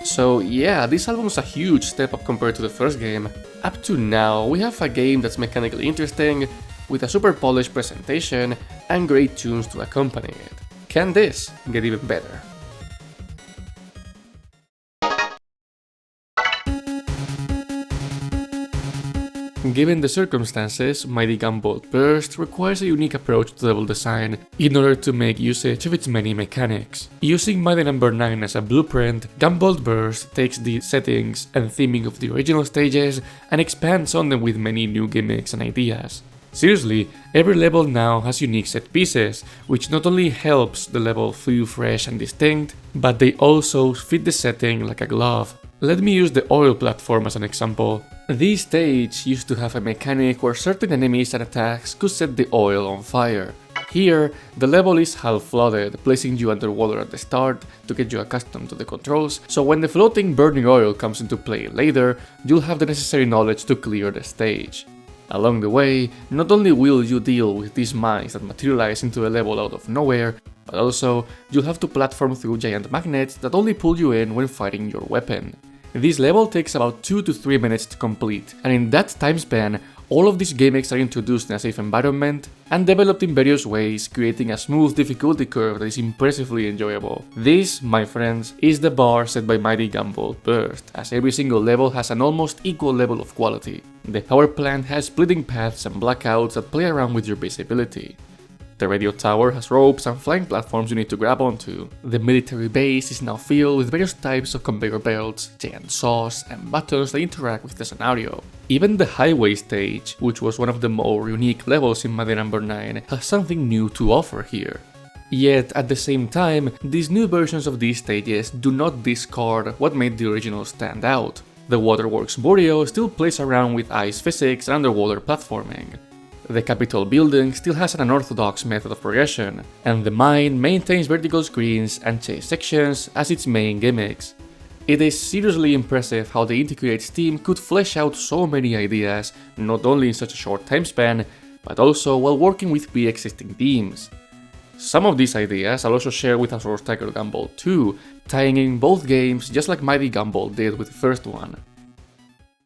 So yeah, this album's a huge step up compared to the first game. Up to now, we have a game that's mechanically interesting, with a super polished presentation and great tunes to accompany it. Can this get even better? Given the circumstances, Mighty Gunvolt Burst requires a unique approach to level design in order to make usage of its many mechanics. Using Mighty No.9 as a blueprint, Gunvolt Burst takes the settings and theming of the original stages and expands on them with many new gimmicks and ideas. Seriously, every level now has unique set pieces, which not only helps the level feel fresh and distinct, but they also fit the setting like a glove. Let me use the oil platform as an example. This stage used to have a mechanic where certain enemies and attacks could set the oil on fire. Here, the level is half flooded, placing you underwater at the start to get you accustomed to the controls, so when the floating burning oil comes into play later, you'll have the necessary knowledge to clear the stage. Along the way, not only will you deal with these mines that materialize into a level out of nowhere, but also you'll have to platform through giant magnets that only pull you in when fighting your weapon. This level takes about 2 to 3 minutes to complete, and in that time span, All of these gimmicks are introduced in a safe environment and developed in various ways, creating a smooth difficulty curve that is impressively enjoyable. This, my friends, is the bar set by Mighty Gunvolt Burst, as every single level has an almost equal level of quality. The power plant has splitting paths and blackouts that play around with your visibility. The radio tower has ropes and flying platforms you need to grab onto. The military base is now filled with various types of conveyor belts, giant saws, and buttons that interact with the scenario. Even the highway stage, which was one of the more unique levels in Mighty No.9, has something new to offer here. Yet, at the same time, these new versions of these stages do not discard what made the original stand out. The Waterworks Boreal still plays around with ice physics and underwater platforming. The Capitol building still has an unorthodox method of progression, and the mine maintains vertical screens and chase sections as its main gimmicks. It is seriously impressive how the Inti Creates team could flesh out so many ideas, not only in such a short time span, but also while working with pre-existing teams. Some of these ideas I'll also share with Azure Striker Gunvolt 2, tying in both games just like Mighty Gunvolt did with the first one.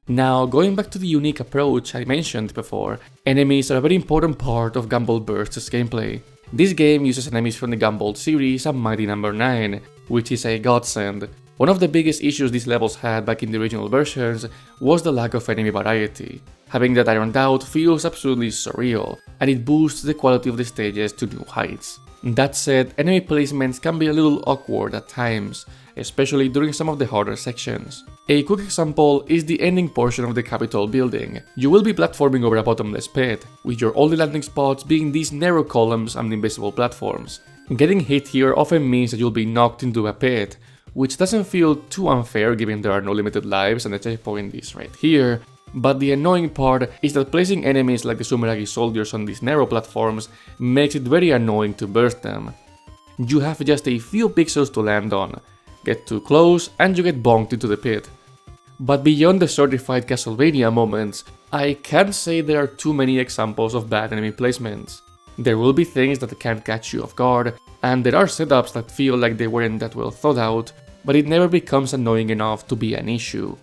Now, going back to the unique approach I mentioned before, enemies are a very important part of Gunvolt Burst's gameplay. This game uses enemies from the Gunvolt series and Mighty No.9, which is a godsend. One of the biggest issues these levels had back in the original versions was the lack of enemy variety. Having that ironed out feels absolutely surreal, and it boosts the quality of the stages to new heights. That said, enemy placements can be a little awkward at times, especially during some of the harder sections. A quick example is the ending portion of the Capitol building. You will be platforming over a bottomless pit, with your only landing spots being these narrow columns and invisible platforms. Getting hit here often means that you'll be knocked into a pit, which doesn't feel too unfair given there are no limited lives and the checkpoint is right here, but the annoying part is that placing enemies like the Sumeragi soldiers on these narrow platforms makes it very annoying to burst them. You have just a few pixels to land on, get too close and you get bonked into the pit. But beyond the certified Castlevania moments, I can't say there are too many examples of bad enemy placements. There will be things that can't catch you off guard, and there are setups that feel like they weren't that well thought out, but it never becomes annoying enough to be an issue.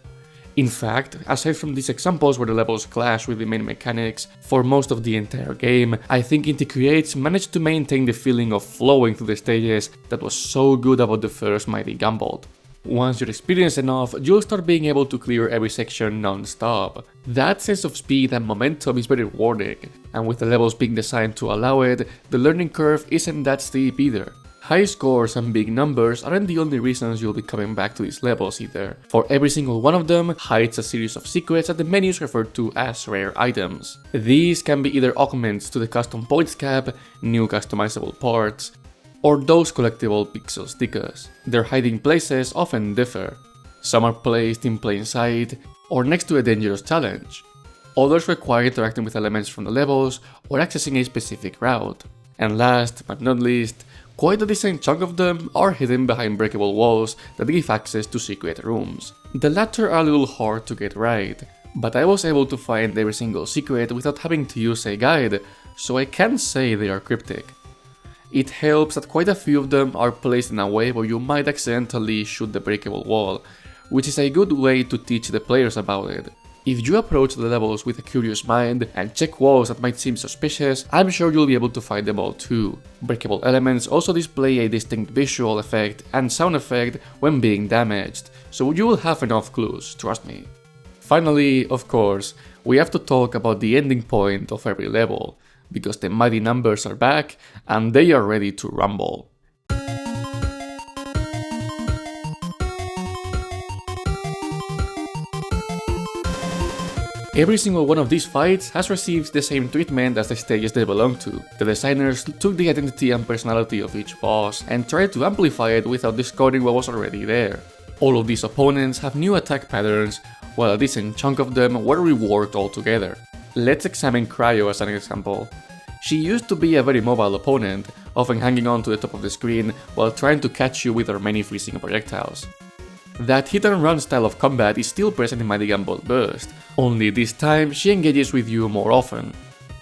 In fact, aside from these examples where the levels clash with the main mechanics for most of the entire game, I think Inti Creates managed to maintain the feeling of flowing through the stages that was so good about the first Mighty Gunvolt. Once you're experienced enough, you'll start being able to clear every section non-stop. That sense of speed and momentum is very rewarding, and with the levels being designed to allow it, the learning curve isn't that steep either. High scores and big numbers aren't the only reasons you'll be coming back to these levels either, for every single one of them hides a series of secrets that the menus refer to as rare items. These can be either augments to the custom points cap, new customizable parts, or those collectible pixel stickers. Their hiding places often differ. Some are placed in plain sight, or next to a dangerous challenge. Others require interacting with elements from the levels, or accessing a specific route. And last but not least, quite a decent chunk of them are hidden behind breakable walls that give access to secret rooms. The latter are a little hard to get right, but I was able to find every single secret without having to use a guide, so I can't say they are cryptic. It helps that quite a few of them are placed in a way where you might accidentally shoot the breakable wall, which is a good way to teach the players about it. If you approach the levels with a curious mind and check walls that might seem suspicious, I'm sure you'll be able to find them all too. Breakable elements also display a distinct visual effect and sound effect when being damaged, so you will have enough clues, trust me. Finally, of course, we have to talk about the ending point of every level, because the mighty numbers are back and they are ready to rumble. Every single one of these fights has received the same treatment as the stages they belong to. The designers took the identity and personality of each boss and tried to amplify it without discarding what was already there. All of these opponents have new attack patterns, while a decent chunk of them were reworked altogether. Let's examine Cryo as an example. She used to be a very mobile opponent, often hanging on to the top of the screen while trying to catch you with her many freezing projectiles. That hit and run style of combat is still present in Mighty Gunvolt Burst, only this time she engages with you more often.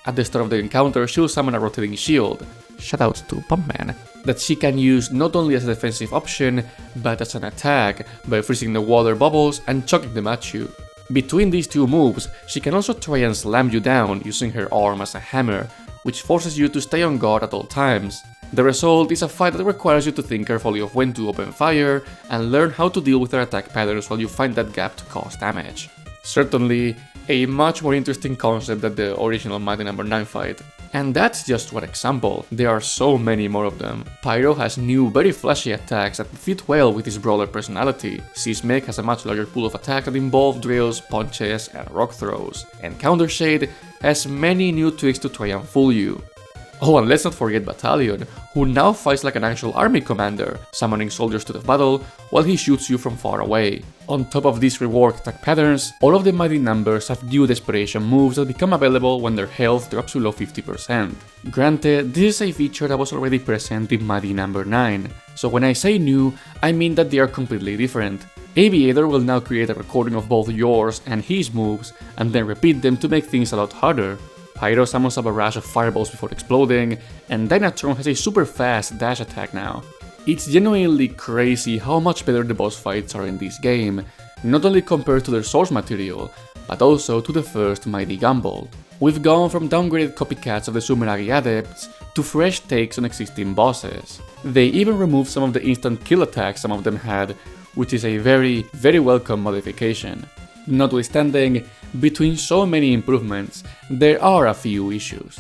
At the start of the encounter she'll summon a rotating shield, shoutouts to Pumpman, that she can use not only as a defensive option, but as an attack by freezing the water bubbles and chucking them at you. Between these two moves, she can also try and slam you down using her arm as a hammer, which forces you to stay on guard at all times. The result is a fight that requires you to think carefully of when to open fire and learn how to deal with her attack patterns while you find that gap to cause damage. Certainly, a much more interesting concept than the original Mighty No.9 fight. And that's just one example, there are so many more of them. Pyro has new, very flashy attacks that fit well with his brawler personality. Seismic has a much larger pool of attacks that involve drills, punches, and rock throws. And Countershade has many new tricks to try and fool you. Oh, and let's not forget Battalion, who now fights like an actual army commander, summoning soldiers to the battle while he shoots you from far away. On top of these reworked attack patterns, all of the Mighty numbers have new desperation moves that become available when their health drops below 50%. Granted, this is a feature that was already present in Mighty No.9, so when I say new, I mean that they are completely different. Aviator will now create a recording of both yours and his moves, and then repeat them to make things a lot harder. Pyro summons a barrage of fireballs before exploding, and Dynatron has a super fast dash attack now. It's genuinely crazy how much better the boss fights are in this game, not only compared to their source material, but also to the first Mighty Gunvolt. We've gone from downgraded copycats of the Sumeragi Adepts to fresh takes on existing bosses. They even removed some of the instant kill attacks some of them had, which is a very welcome modification. Notwithstanding, between so many improvements, there are a few issues.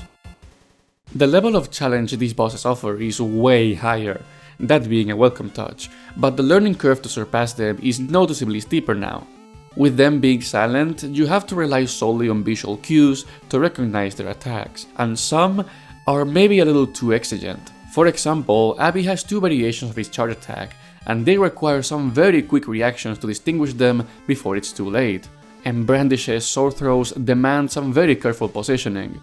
The level of challenge these bosses offer is way higher, that being a welcome touch, but the learning curve to surpass them is noticeably steeper now. With them being silent, you have to rely solely on visual cues to recognize their attacks, and some are maybe a little too exigent. For example, Abby has two variations of his charge attack, and they require some very quick reactions to distinguish them before it's too late. And Brandish's sword throws demand some very careful positioning.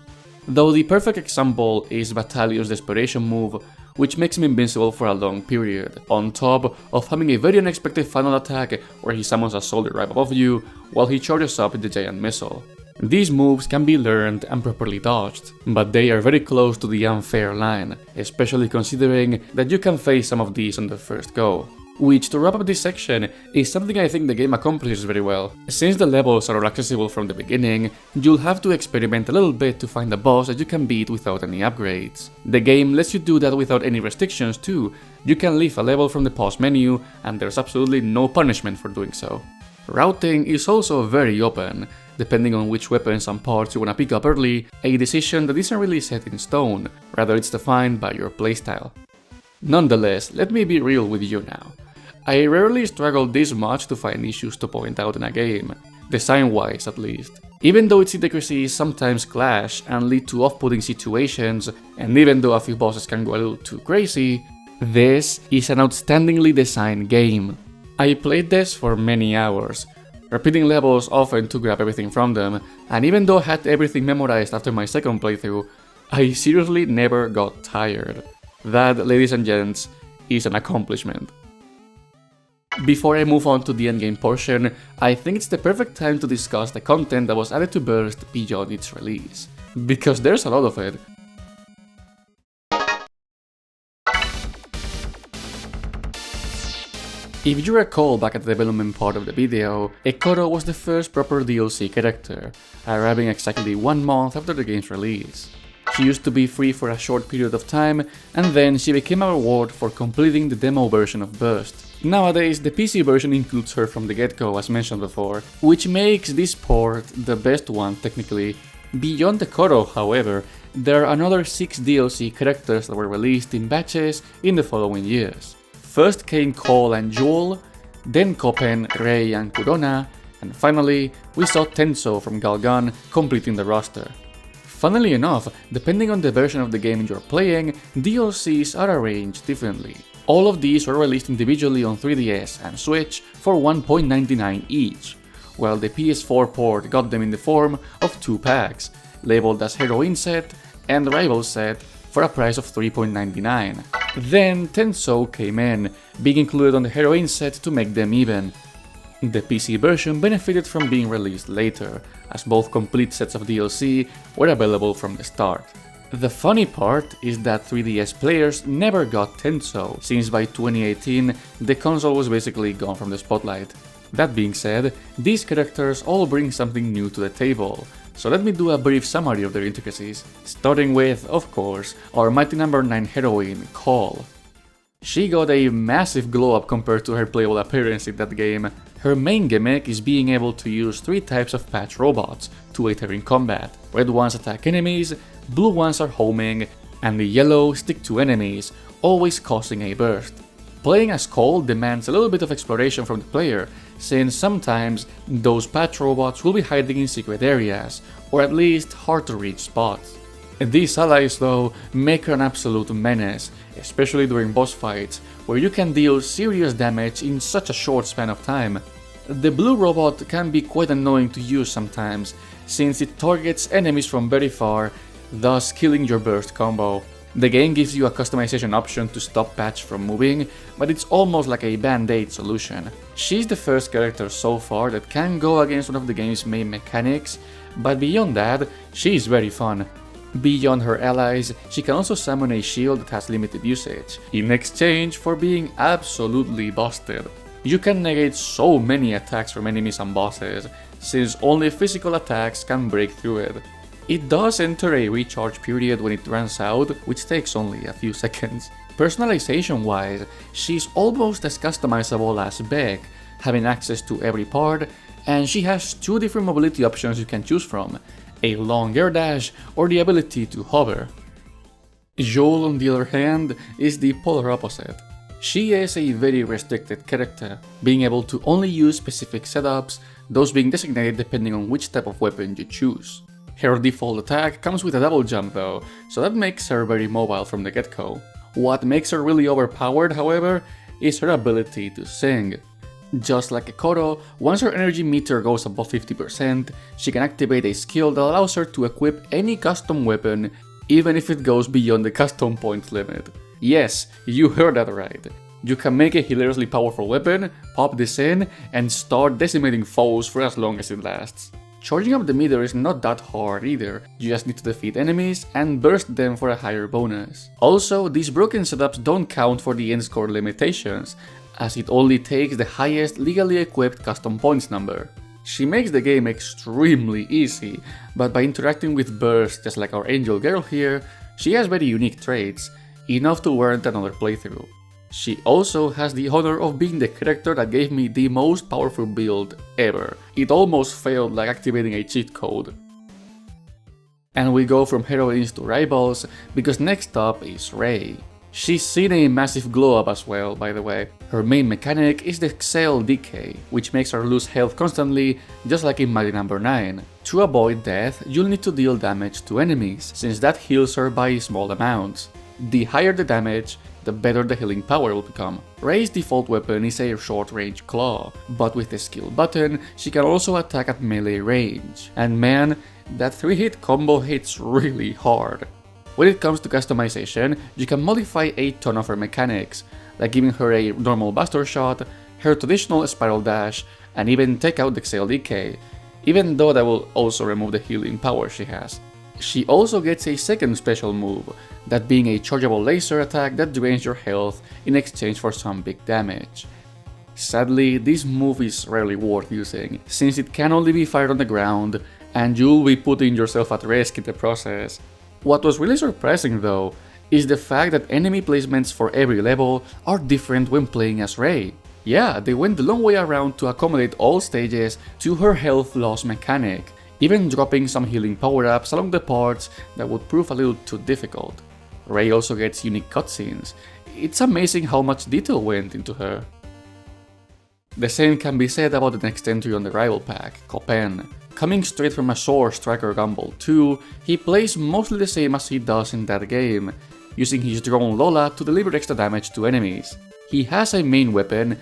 Though the perfect example is Battalion's desperation move, which makes him invincible for a long period, on top of having a very unexpected final attack where he summons a soldier right above you while he charges up the giant missile. These moves can be learned and properly dodged, but they are very close to the unfair line, especially considering that you can face some of these on the first go. Which, to wrap up this section, is something I think the game accomplishes very well. Since the levels are all accessible from the beginning, you'll have to experiment a little bit to find a boss that you can beat without any upgrades. The game lets you do that without any restrictions too. You can leave a level from the pause menu, and there's absolutely no punishment for doing so. Routing is also very open, depending on which weapons and parts you wanna pick up early, a decision that isn't really set in stone, rather it's defined by your playstyle. Nonetheless, let me be real with you now. I rarely struggle this much to find issues to point out in a game, design-wise at least. Even though its intricacies sometimes clash and lead to off-putting situations, and even though a few bosses can go a little too crazy, this is an outstandingly designed game. I played this for many hours, repeating levels often to grab everything from them, and even though I had everything memorized after my second playthrough, I seriously never got tired. That, ladies and gents, is an accomplishment. Before I move on to the endgame portion, I think it's the perfect time to discuss the content that was added to Burst beyond its release, because there's a lot of it. If you recall back at the development part of the video, Ekoro was the first proper DLC character, arriving exactly 1 month after the game's release. She used to be free for a short period of time, and then she became a reward for completing the demo version of Burst. Nowadays, the PC version includes her from the get-go, as mentioned before, which makes this port the best one technically. Beyond the Ekoro, however, there are another 6 DLC characters that were released in batches in the following years. First came Cole and Jewel, then Koppen, Rei and Kurona, and finally we saw Tenso from Galgun completing the roster. Funnily enough, depending on the version of the game you're playing, DLCs are arranged differently. All of these were released individually on 3DS and Switch for $1.99 each, while the PS4 port got them in the form of 2 packs, labeled as Heroine Set and Rival Set for a price of $3.99. Then Tenso came in, being included on the Heroine Set to make them even. The PC version benefited from being released later, as both complete sets of DLC were available from the start. The funny part is that 3DS players never got Tenso, since by 2018 the console was basically gone from the spotlight. That being said, these characters all bring something new to the table, so let me do a brief summary of their intricacies, starting with, of course, our Mighty No.9 heroine, Call. She got a massive glow up compared to her playable appearance in that game. Her main gimmick is being able to use 3 types of patch robots to aid her in combat. Red ones attack enemies, blue ones are homing, and the yellow stick to enemies, always causing a burst. Playing as Cole demands a little bit of exploration from the player, since sometimes those patch robots will be hiding in secret areas, or at least hard to reach spots. These allies though make her an absolute menace, especially during boss fights, where you can deal serious damage in such a short span of time. The blue robot can be quite annoying to use sometimes, since it targets enemies from very far, thus killing your burst combo. The game gives you a customization option to stop patch from moving, but it's almost like a band-aid solution. She's the first character so far that can go against one of the game's main mechanics, but beyond that, she's very fun. Beyond her allies, she can also summon a shield that has limited usage, in exchange for being absolutely busted. You can negate so many attacks from enemies and bosses, since only physical attacks can break through it. It does enter a recharge period when it runs out, which takes only a few seconds. Personalization wise, she's almost as customizable as Beck, having access to every part, and she has 2 different mobility options you can choose from, a long air dash or the ability to hover. Joel, on the other hand, is the polar opposite. She is a very restricted character, being able to only use specific setups, those being designated depending on which type of weapon you choose. Her default attack comes with a double jump though, so that makes her very mobile from the get-go. What makes her really overpowered, however, is her ability to sing. Just like Ekoro, once her energy meter goes above 50%, she can activate a skill that allows her to equip any custom weapon, even if it goes beyond the custom point limit. Yes, you heard that right. You can make a hilariously powerful weapon, pop this in, and start decimating foes for as long as it lasts. Charging up the meter is not that hard either, you just need to defeat enemies and burst them for a higher bonus. Also, these broken setups don't count for the end score limitations, as it only takes the highest legally equipped custom points number. She makes the game extremely easy, but by interacting with Burst just like our angel girl here, she has very unique traits, enough to warrant another playthrough. She also has the honor of being the character that gave me the most powerful build ever. It almost failed like activating a cheat code. And we go from heroines to rivals, because next up is Rei. She's seen a massive glow up as well, by the way. Her main mechanic is the Excel Decay, which makes her lose health constantly, just like in Mighty No.9. To avoid death, you'll need to deal damage to enemies, since that heals her by small amounts. The higher the damage, the better the healing power will become. Rei's default weapon is a short-range claw, but with the skill button, she can also attack at melee range. And man, that 3-hit combo hits really hard. When it comes to customization, you can modify a ton of her mechanics, like giving her a normal buster shot, her traditional spiral dash, and even take out the Excel Decay, even though that will also remove the healing power she has. She also gets a second special move, that being a chargeable laser attack that drains your health in exchange for some big damage. Sadly, this move is rarely worth using, since it can only be fired on the ground, and you'll be putting yourself at risk in the process. What was really surprising though, is the fact that enemy placements for every level are different when playing as Rei. Yeah, they went the long way around to accommodate all stages to her health loss mechanic, even dropping some healing power-ups along the parts that would prove a little too difficult. Rei also gets unique cutscenes. It's amazing how much detail went into her. The same can be said about the next entry on the rival pack, Copen. Coming straight from a Sword Striker Gunvolt 2, he plays mostly the same as he does in that game, using his drone Lola to deliver extra damage to enemies. He has a main weapon,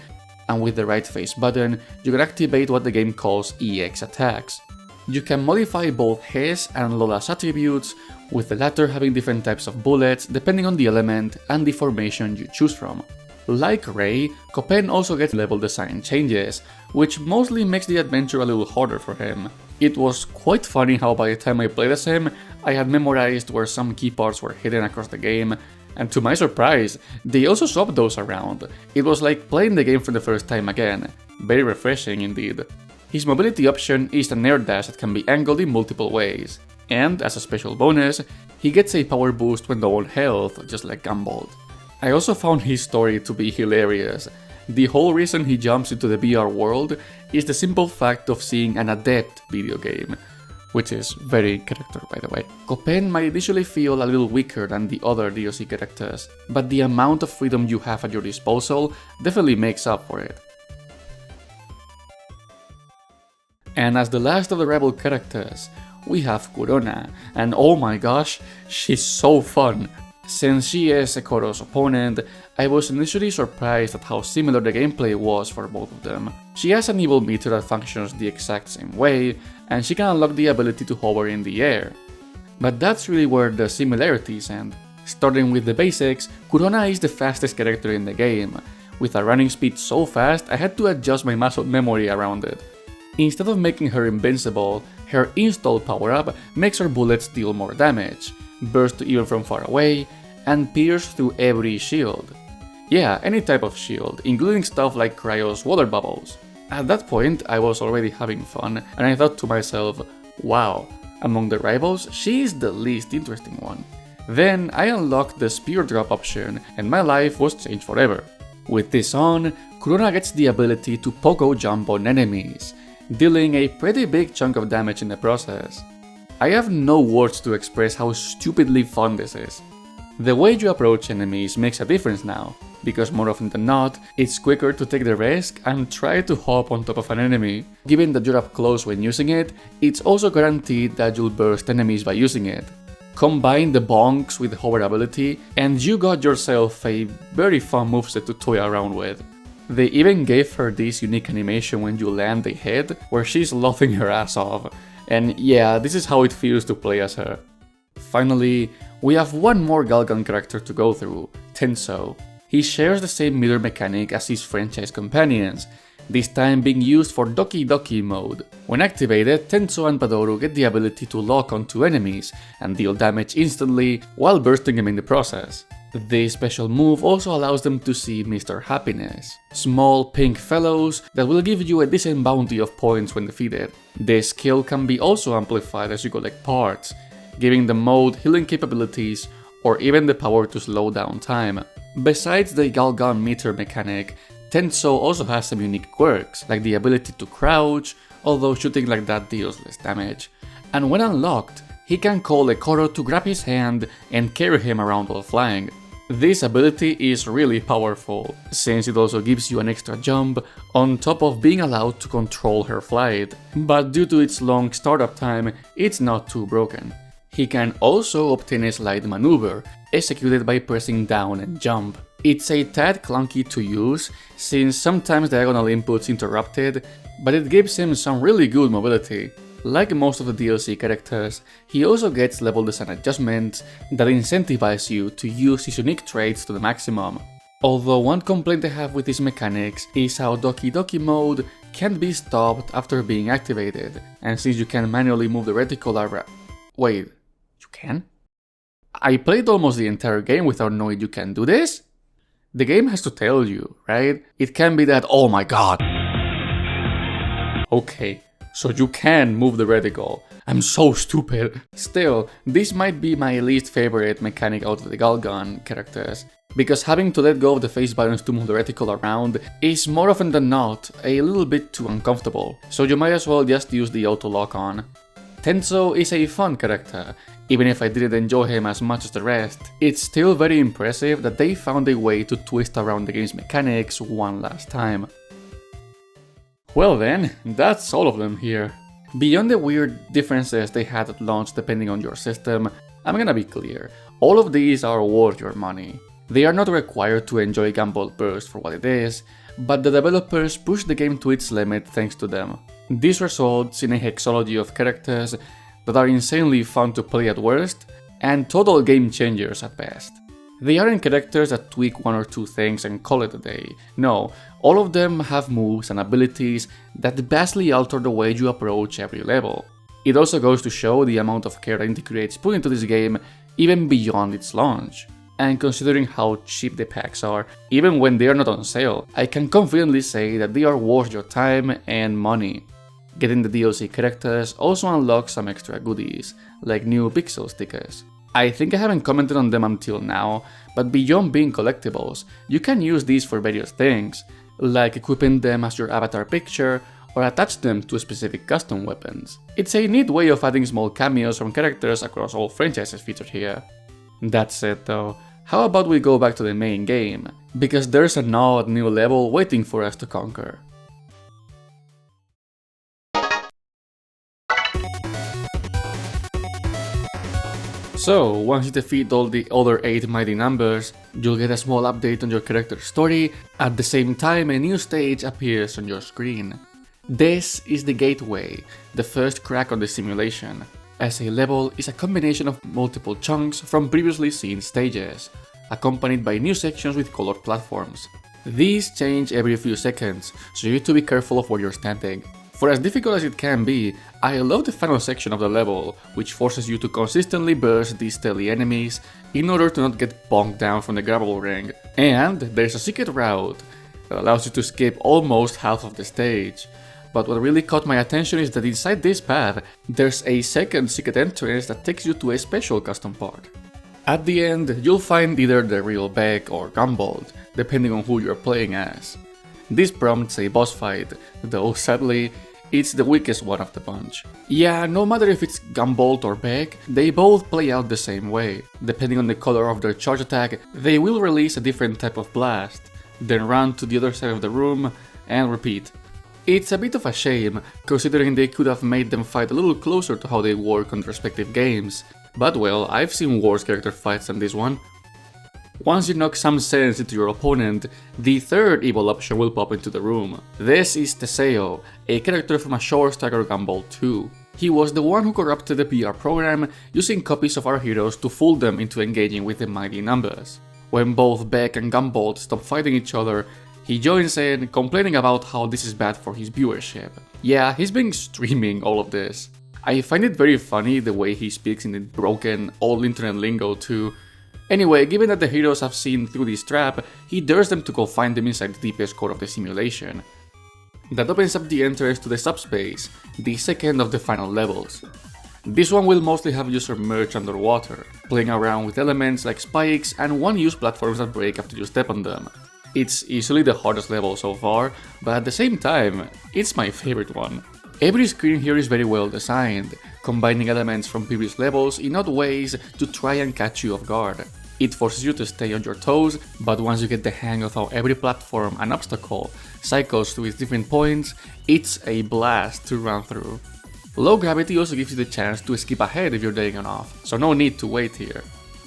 and with the right face button, you can activate what the game calls EX attacks. You can modify both his and Lola's attributes, with the latter having different types of bullets depending on the element and the formation you choose from. Like Rei, Copen also gets level design changes, which mostly makes the adventure a little harder for him. It was quite funny how by the time I played as him, I had memorized where some key parts were hidden across the game, And to my surprise, they also swapped those around. It was like playing the game for the first time again. Very refreshing indeed. His mobility option is an air dash that can be angled in multiple ways. And, as a special bonus, he gets a power boost when low on health, just like Gunvolt. I also found his story to be hilarious. The whole reason he jumps into the VR world is the simple fact of seeing an adept video game. Which is very character, by the way. Copen might initially feel a little weaker than the other DLC characters, but the amount of freedom you have at your disposal definitely makes up for it. And as the last of the Rebel characters, we have Kurona, and oh my gosh, she's so fun! Since she is Ekoro's opponent, I was initially surprised at how similar the gameplay was for both of them. She has an evil meter that functions the exact same way, and she can unlock the ability to hover in the air. But that's really where the similarities end. Starting with the basics, Kurona is the fastest character in the game. With a running speed so fast, I had to adjust my muscle memory around it. Instead of making her invincible, her install power-up makes her bullets deal more damage, burst even from far away, and pierce through every shield. Yeah, any type of shield, including stuff like Cryo's water bubbles. At that point, I was already having fun, and I thought to myself, wow, among the rivals, she is the least interesting one. Then I unlocked the spear drop option, and my life was changed forever. With this on, Kurona gets the ability to pogo jump on enemies, dealing a pretty big chunk of damage in the process. I have no words to express how stupidly fun this is. The way you approach enemies makes a difference now, because more often than not, it's quicker to take the risk and try to hop on top of an enemy. Given that you're up close when using it, it's also guaranteed that you'll burst enemies by using it. Combine the bonks with the hover ability, and you got yourself a very fun moveset to toy around with. They even gave her this unique animation when you land a hit, where she's laughing her ass off. And yeah, this is how it feels to play as her. Finally, we have one more Galgun character to go through, Tenso. He shares the same meter mechanic as his franchise companions, this time being used for Doki Doki mode. When activated, Tenso and Padoru get the ability to lock onto enemies and deal damage instantly while bursting them in the process. This special move also allows them to see Mr. Happiness, small pink fellows that will give you a decent bounty of points when defeated. This skill can be also amplified as you collect parts, giving the mode healing capabilities or even the power to slow down time. Besides the Galgun meter mechanic, Tenso also has some unique quirks, like the ability to crouch, although shooting like that deals less damage. And when unlocked, he can call Ekoro to grab his hand and carry him around while flying. This ability is really powerful, since it also gives you an extra jump on top of being allowed to control her flight, but due to its long startup time, it's not too broken. He can also obtain a slide maneuver, executed by pressing down and jump. It's a tad clunky to use, since sometimes diagonal inputs interrupt it, but it gives him some really good mobility. Like most of the DLC characters, he also gets level design adjustments that incentivize you to use his unique traits to the maximum. Although one complaint I have with his mechanics is how Doki Doki mode can't be stopped after being activated, and since you can manually move the reticle around... Wait, you can? I played almost the entire game without knowing you can do this? The game has to tell you, right? It can be that, oh my god. Okay. So you can move the reticle. I'm so stupid. Still, this might be my least favorite mechanic out of the Galgun characters, because having to let go of the face buttons to move the reticle around is more often than not a little bit too uncomfortable, so you might as well just use the auto lock on. Tenso is a fun character. Even if I didn't enjoy him as much as the rest, it's still very impressive that they found a way to twist around the game's mechanics one last time. Well then, that's all of them here. Beyond the weird differences they had at launch depending on your system, I'm gonna be clear, all of these are worth your money. They are not required to enjoy Gunvolt Burst for what it is, but the developers pushed the game to its limit thanks to them. This results in a hexology of characters that are insanely fun to play at worst, and total game changers at best. They aren't characters that tweak one or two things and call it a day. No, all of them have moves and abilities that vastly alter the way you approach every level. It also goes to show the amount of care Inti Creates put into this game even beyond its launch. And considering how cheap the packs are, even when they are not on sale, I can confidently say that they are worth your time and money. Getting the DLC characters also unlocks some extra goodies, like new pixel stickers. I think I haven't commented on them until now, but beyond being collectibles, you can use these for various things, like equipping them as your avatar picture or attach them to specific custom weapons. It's a neat way of adding small cameos from characters across all franchises featured here. That said though, how about we go back to the main game, because there's an odd new level waiting for us to conquer. So, once you defeat all the other 8 mighty numbers, you'll get a small update on your character's story. At the same time, a new stage appears on your screen. This is the gateway, the first crack on the simulation, as a level is a combination of multiple chunks from previously seen stages, accompanied by new sections with colored platforms. These change every few seconds, so you need to be careful of where you're standing. For as difficult as it can be, I love the final section of the level, which forces you to consistently burst these stealthy enemies in order to not get bonked down from the gravel ring. And there's a secret route that allows you to skip almost half of the stage. But what really caught my attention is that inside this path, there's a second secret entrance that takes you to a special custom part. At the end, you'll find either the real Beck or Gunvolt, depending on who you're playing as. This prompts a boss fight, though sadly, it's the weakest one of the bunch. Yeah, no matter if it's Gunvolt or Beck, they both play out the same way. Depending on the color of their charge attack, they will release a different type of blast, then run to the other side of the room, and repeat. It's a bit of a shame, considering they could have made them fight a little closer to how they work on the respective games. But well, I've seen worse character fights than this one. Once you knock some sense into your opponent, the third evil option will pop into the room. This is Teseo, a character from a short stagger Gunvolt 2. He was the one who corrupted the PR program, using copies of our heroes to fool them into engaging with the mighty numbers. When both Beck and Gunvolt stop fighting each other, he joins in, complaining about how this is bad for his viewership. Yeah, he's been streaming all of this. I find it very funny the way he speaks in the broken, old internet lingo too. Anyway, given that the heroes have seen through this trap, he dares them to go find them inside the deepest core of the simulation. That opens up the entrance to the subspace, the second of the final levels. This one will mostly have you submerged underwater, playing around with elements like spikes and one-use platforms that break after you step on them. It's easily the hardest level so far, but at the same time, it's my favorite one. Every screen here is very well designed, combining elements from previous levels in odd ways to try and catch you off guard. It forces you to stay on your toes, but once you get the hang of how every platform and obstacle cycles through its different points, it's a blast to run through. Low gravity also gives you the chance to skip ahead if you're dying off, so no need to wait here.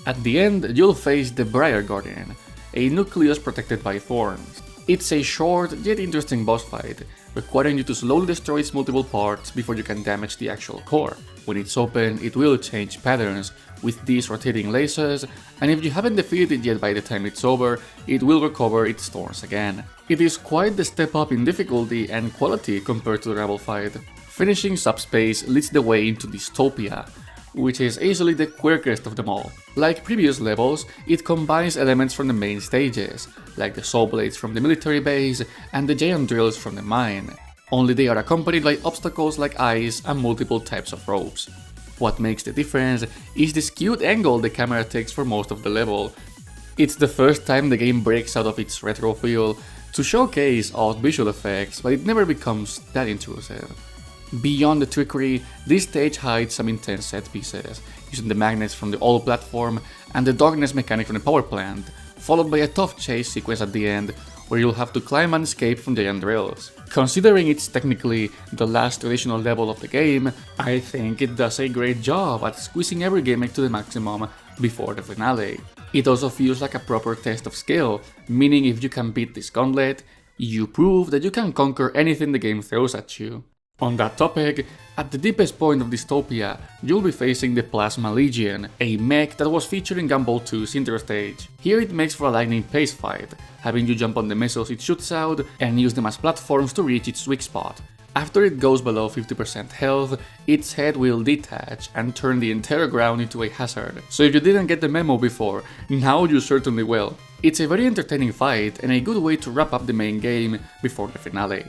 At the end, you'll face the Briar Guardian, a nucleus protected by thorns. It's a short yet interesting boss fight, requiring you to slowly destroy its multiple parts before you can damage the actual core. When it's open, it will change patterns with these rotating lasers, and if you haven't defeated it yet by the time it's over, it will recover its thorns again. It is quite the step up in difficulty and quality compared to the Rebel fight. Finishing Subspace leads the way into Dystopia, which is easily the quirkiest of them all. Like previous levels, it combines elements from the main stages, like the saw blades from the military base and the giant drills from the mine, only they are accompanied by obstacles like ice and multiple types of ropes. What makes the difference is the skewed angle the camera takes for most of the level. It's the first time the game breaks out of its retro feel to showcase odd visual effects, but it never becomes that intrusive. Beyond the trickery, this stage hides some intense set pieces, using the magnets from the old platform and the darkness mechanic from the power plant, followed by a tough chase sequence at the end, where you'll have to climb and escape from giant drills. Considering it's technically the last traditional level of the game, I think it does a great job at squeezing every gimmick to the maximum before the finale. It also feels like a proper test of skill, meaning if you can beat this gauntlet, you prove that you can conquer anything the game throws at you. On that topic, at the deepest point of Dystopia, you'll be facing the Plasma Legion, a mech that was featured in Gunvolt 2's intro stage. Here it makes for a lightning pace fight, having you jump on the missiles it shoots out and use them as platforms to reach its weak spot. After it goes below 50% health, its head will detach and turn the entire ground into a hazard. So if you didn't get the memo before, now you certainly will. It's a very entertaining fight and a good way to wrap up the main game before the finale.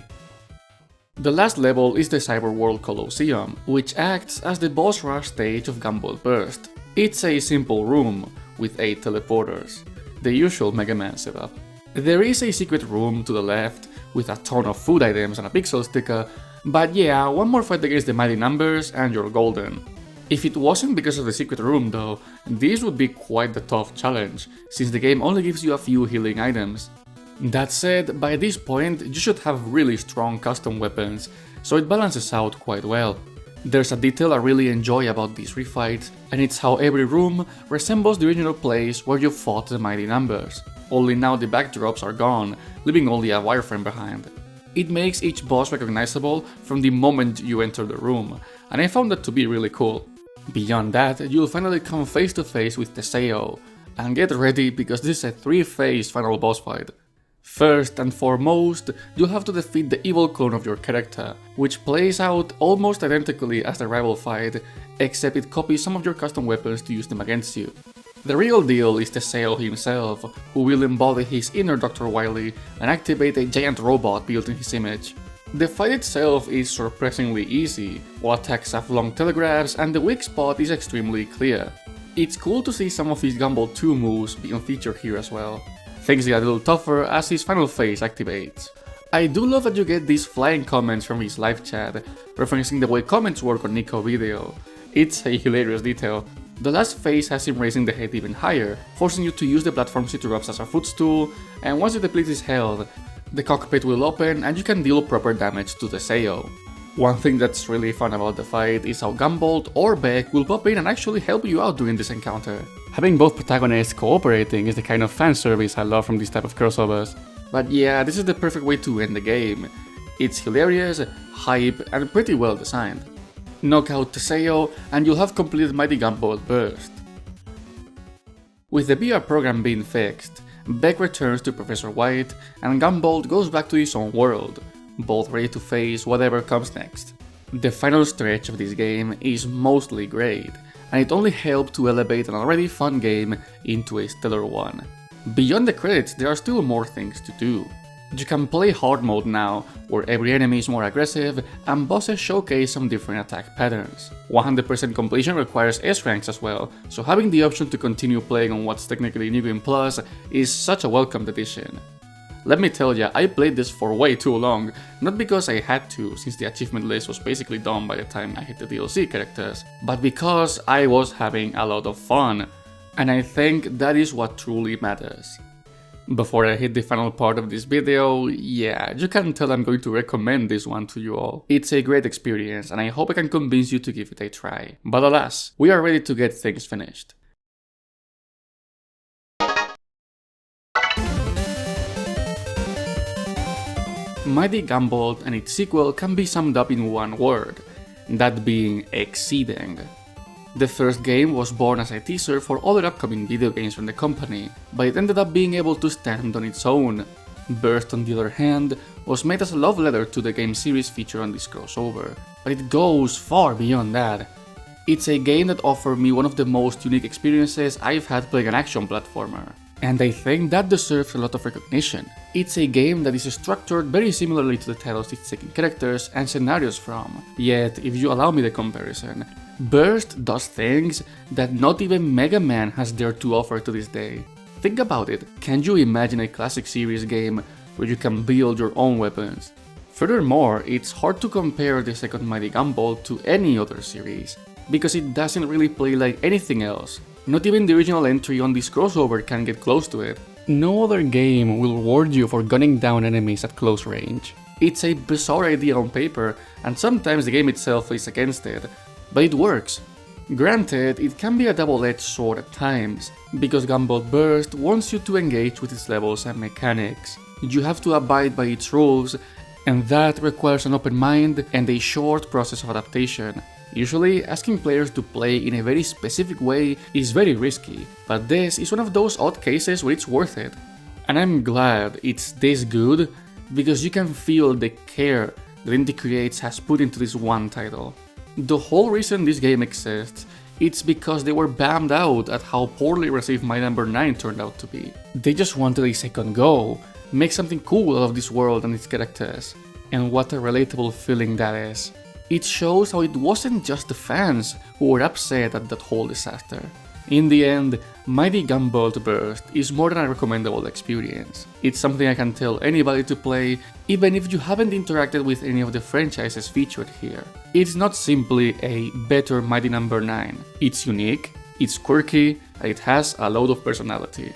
The last level is the Cyberworld Colosseum, which acts as the boss rush stage of Gunvolt Burst. It's a simple room with 8 teleporters, the usual Mega Man setup. There is a secret room to the left with a ton of food items and a pixel sticker, but yeah, one more fight against the mighty numbers and you're golden. If it wasn't because of the secret room though, this would be quite the tough challenge, since the game only gives you a few healing items. That said, by this point you should have really strong custom weapons, so it balances out quite well. There's a detail I really enjoy about these refights, and it's how every room resembles the original place where you fought the mighty numbers. Only now the backdrops are gone, leaving only a wireframe behind. It makes each boss recognizable from the moment you enter the room, and I found that to be really cool. Beyond that, you'll finally come face to face with Teseo, and get ready because this is a 3-phase final boss fight. First and foremost, you'll have to defeat the evil clone of your character, which plays out almost identically as the rival fight, except it copies some of your custom weapons to use them against you. The real deal is Teseo himself, who will embody his inner Dr. Wily and activate a giant robot built in his image. The fight itself is surprisingly easy, all attacks have long telegraphs and the weak spot is extremely clear. It's cool to see some of his Gunvolt 2 moves being featured here as well. Things get a little tougher as his final phase activates. I do love that you get these flying comments from his live chat, referencing the way comments work on Nico video. It's a hilarious detail. The last phase has him raising the head even higher, forcing you to use the platform he drops as a footstool, and once it depletes his health, the cockpit will open and you can deal proper damage to Teseo. One thing that's really fun about the fight is how Gunvolt or Beck will pop in and actually help you out during this encounter. Having both protagonists cooperating is the kind of fan service I love from these type of crossovers. But yeah, this is the perfect way to end the game. It's hilarious, hype, and pretty well designed. Knock out Teseo and you'll have completed Mighty Gunvolt Burst. With the VR program being fixed, Beck returns to Professor White and Gunvolt goes back to his own world, both ready to face whatever comes next. The final stretch of this game is mostly great, and it only helped to elevate an already fun game into a stellar one. Beyond the credits, there are still more things to do. You can play hard mode now, where every enemy is more aggressive and bosses showcase some different attack patterns. 100% completion requires S ranks as well, so having the option to continue playing on what's technically New Game Plus is such a welcomed addition. Let me tell ya, I played this for way too long, not because I had to, since the achievement list was basically done by the time I hit the DLC characters, but because I was having a lot of fun, and I think that is what truly matters. Before I hit the final part of this video, yeah, you can tell I'm going to recommend this one to you all. It's a great experience and I hope I can convince you to give it a try. But alas, we are ready to get things finished. Mighty Gunvolt and its sequel can be summed up in one word, that being exceeding. The first game was born as a teaser for other upcoming video games from the company, but it ended up being able to stand on its own. Burst, on the other hand, was made as a love letter to the game series featured on this crossover, but it goes far beyond that. It's a game that offered me one of the most unique experiences I've had playing an action platformer, and I think that deserves a lot of recognition. It's a game that is structured very similarly to the titles it's taking characters and scenarios from, yet if you allow me the comparison, Burst does things that not even Mega Man has dared to offer to this day. Think about it, can you imagine a classic series game where you can build your own weapons? Furthermore, it's hard to compare the second Mighty Gunvolt to any other series, because it doesn't really play like anything else. Not even the original entry on this crossover can get close to it. No other game will reward you for gunning down enemies at close range. It's a bizarre idea on paper, and sometimes the game itself is against it, but it works. Granted, it can be a double-edged sword at times, because Gunvolt Burst wants you to engage with its levels and mechanics. You have to abide by its rules, and that requires an open mind and a short process of adaptation. Usually, asking players to play in a very specific way is very risky, but this is one of those odd cases where it's worth it. And I'm glad it's this good, because you can feel the care that Inti Creates has put into this one title. The whole reason this game exists, it's because they were bummed out at how poorly received Mighty No.9 turned out to be. They just wanted a second go, make something cool out of this world and its characters. And what a relatable feeling that is. It shows how it wasn't just the fans who were upset at that whole disaster. In the end, Mighty Gunvolt Burst is more than a recommendable experience. It's something I can tell anybody to play, even if you haven't interacted with any of the franchises featured here. It's not simply a better Mighty No.9. It's unique, it's quirky, and it has a lot of personality.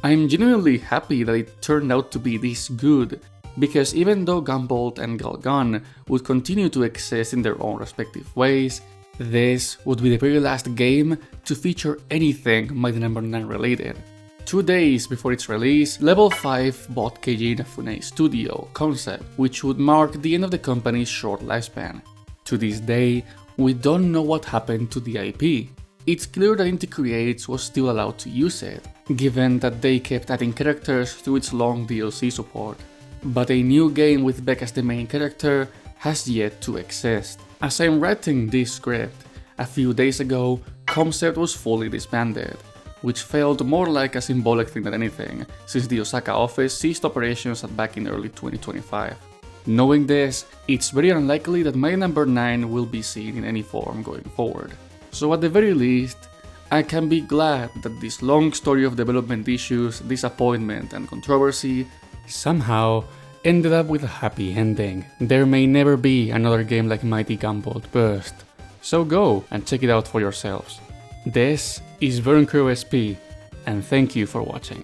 I'm genuinely happy that it turned out to be this good, because even though Gunvolt and Galgun would continue to exist in their own respective ways, this would be the very last game to feature anything Mighty No.9 related. 2 days before its release, Level 5 bought Keiji Inafune's studio, Concept, which would mark the end of the company's short lifespan. To this day, we don't know what happened to the IP. It's clear that Inti Creates was still allowed to use it, given that they kept adding characters through its long DLC support. But a new game with Beck as the main character has yet to exist. As I'm writing this script, a few days ago, Concept was fully disbanded, which felt more like a symbolic thing than anything, since the Osaka office ceased operations back in early 2025. Knowing this, it's very unlikely that Mighty No.9 will be seen in any form going forward. So at the very least, I can be glad that this long story of development issues, disappointment and controversy somehow ended up with a happy ending. There may never be another game like Mighty Gunvolt Burst, so go and check it out for yourselves. This is BurnCrowSP, and thank you for watching.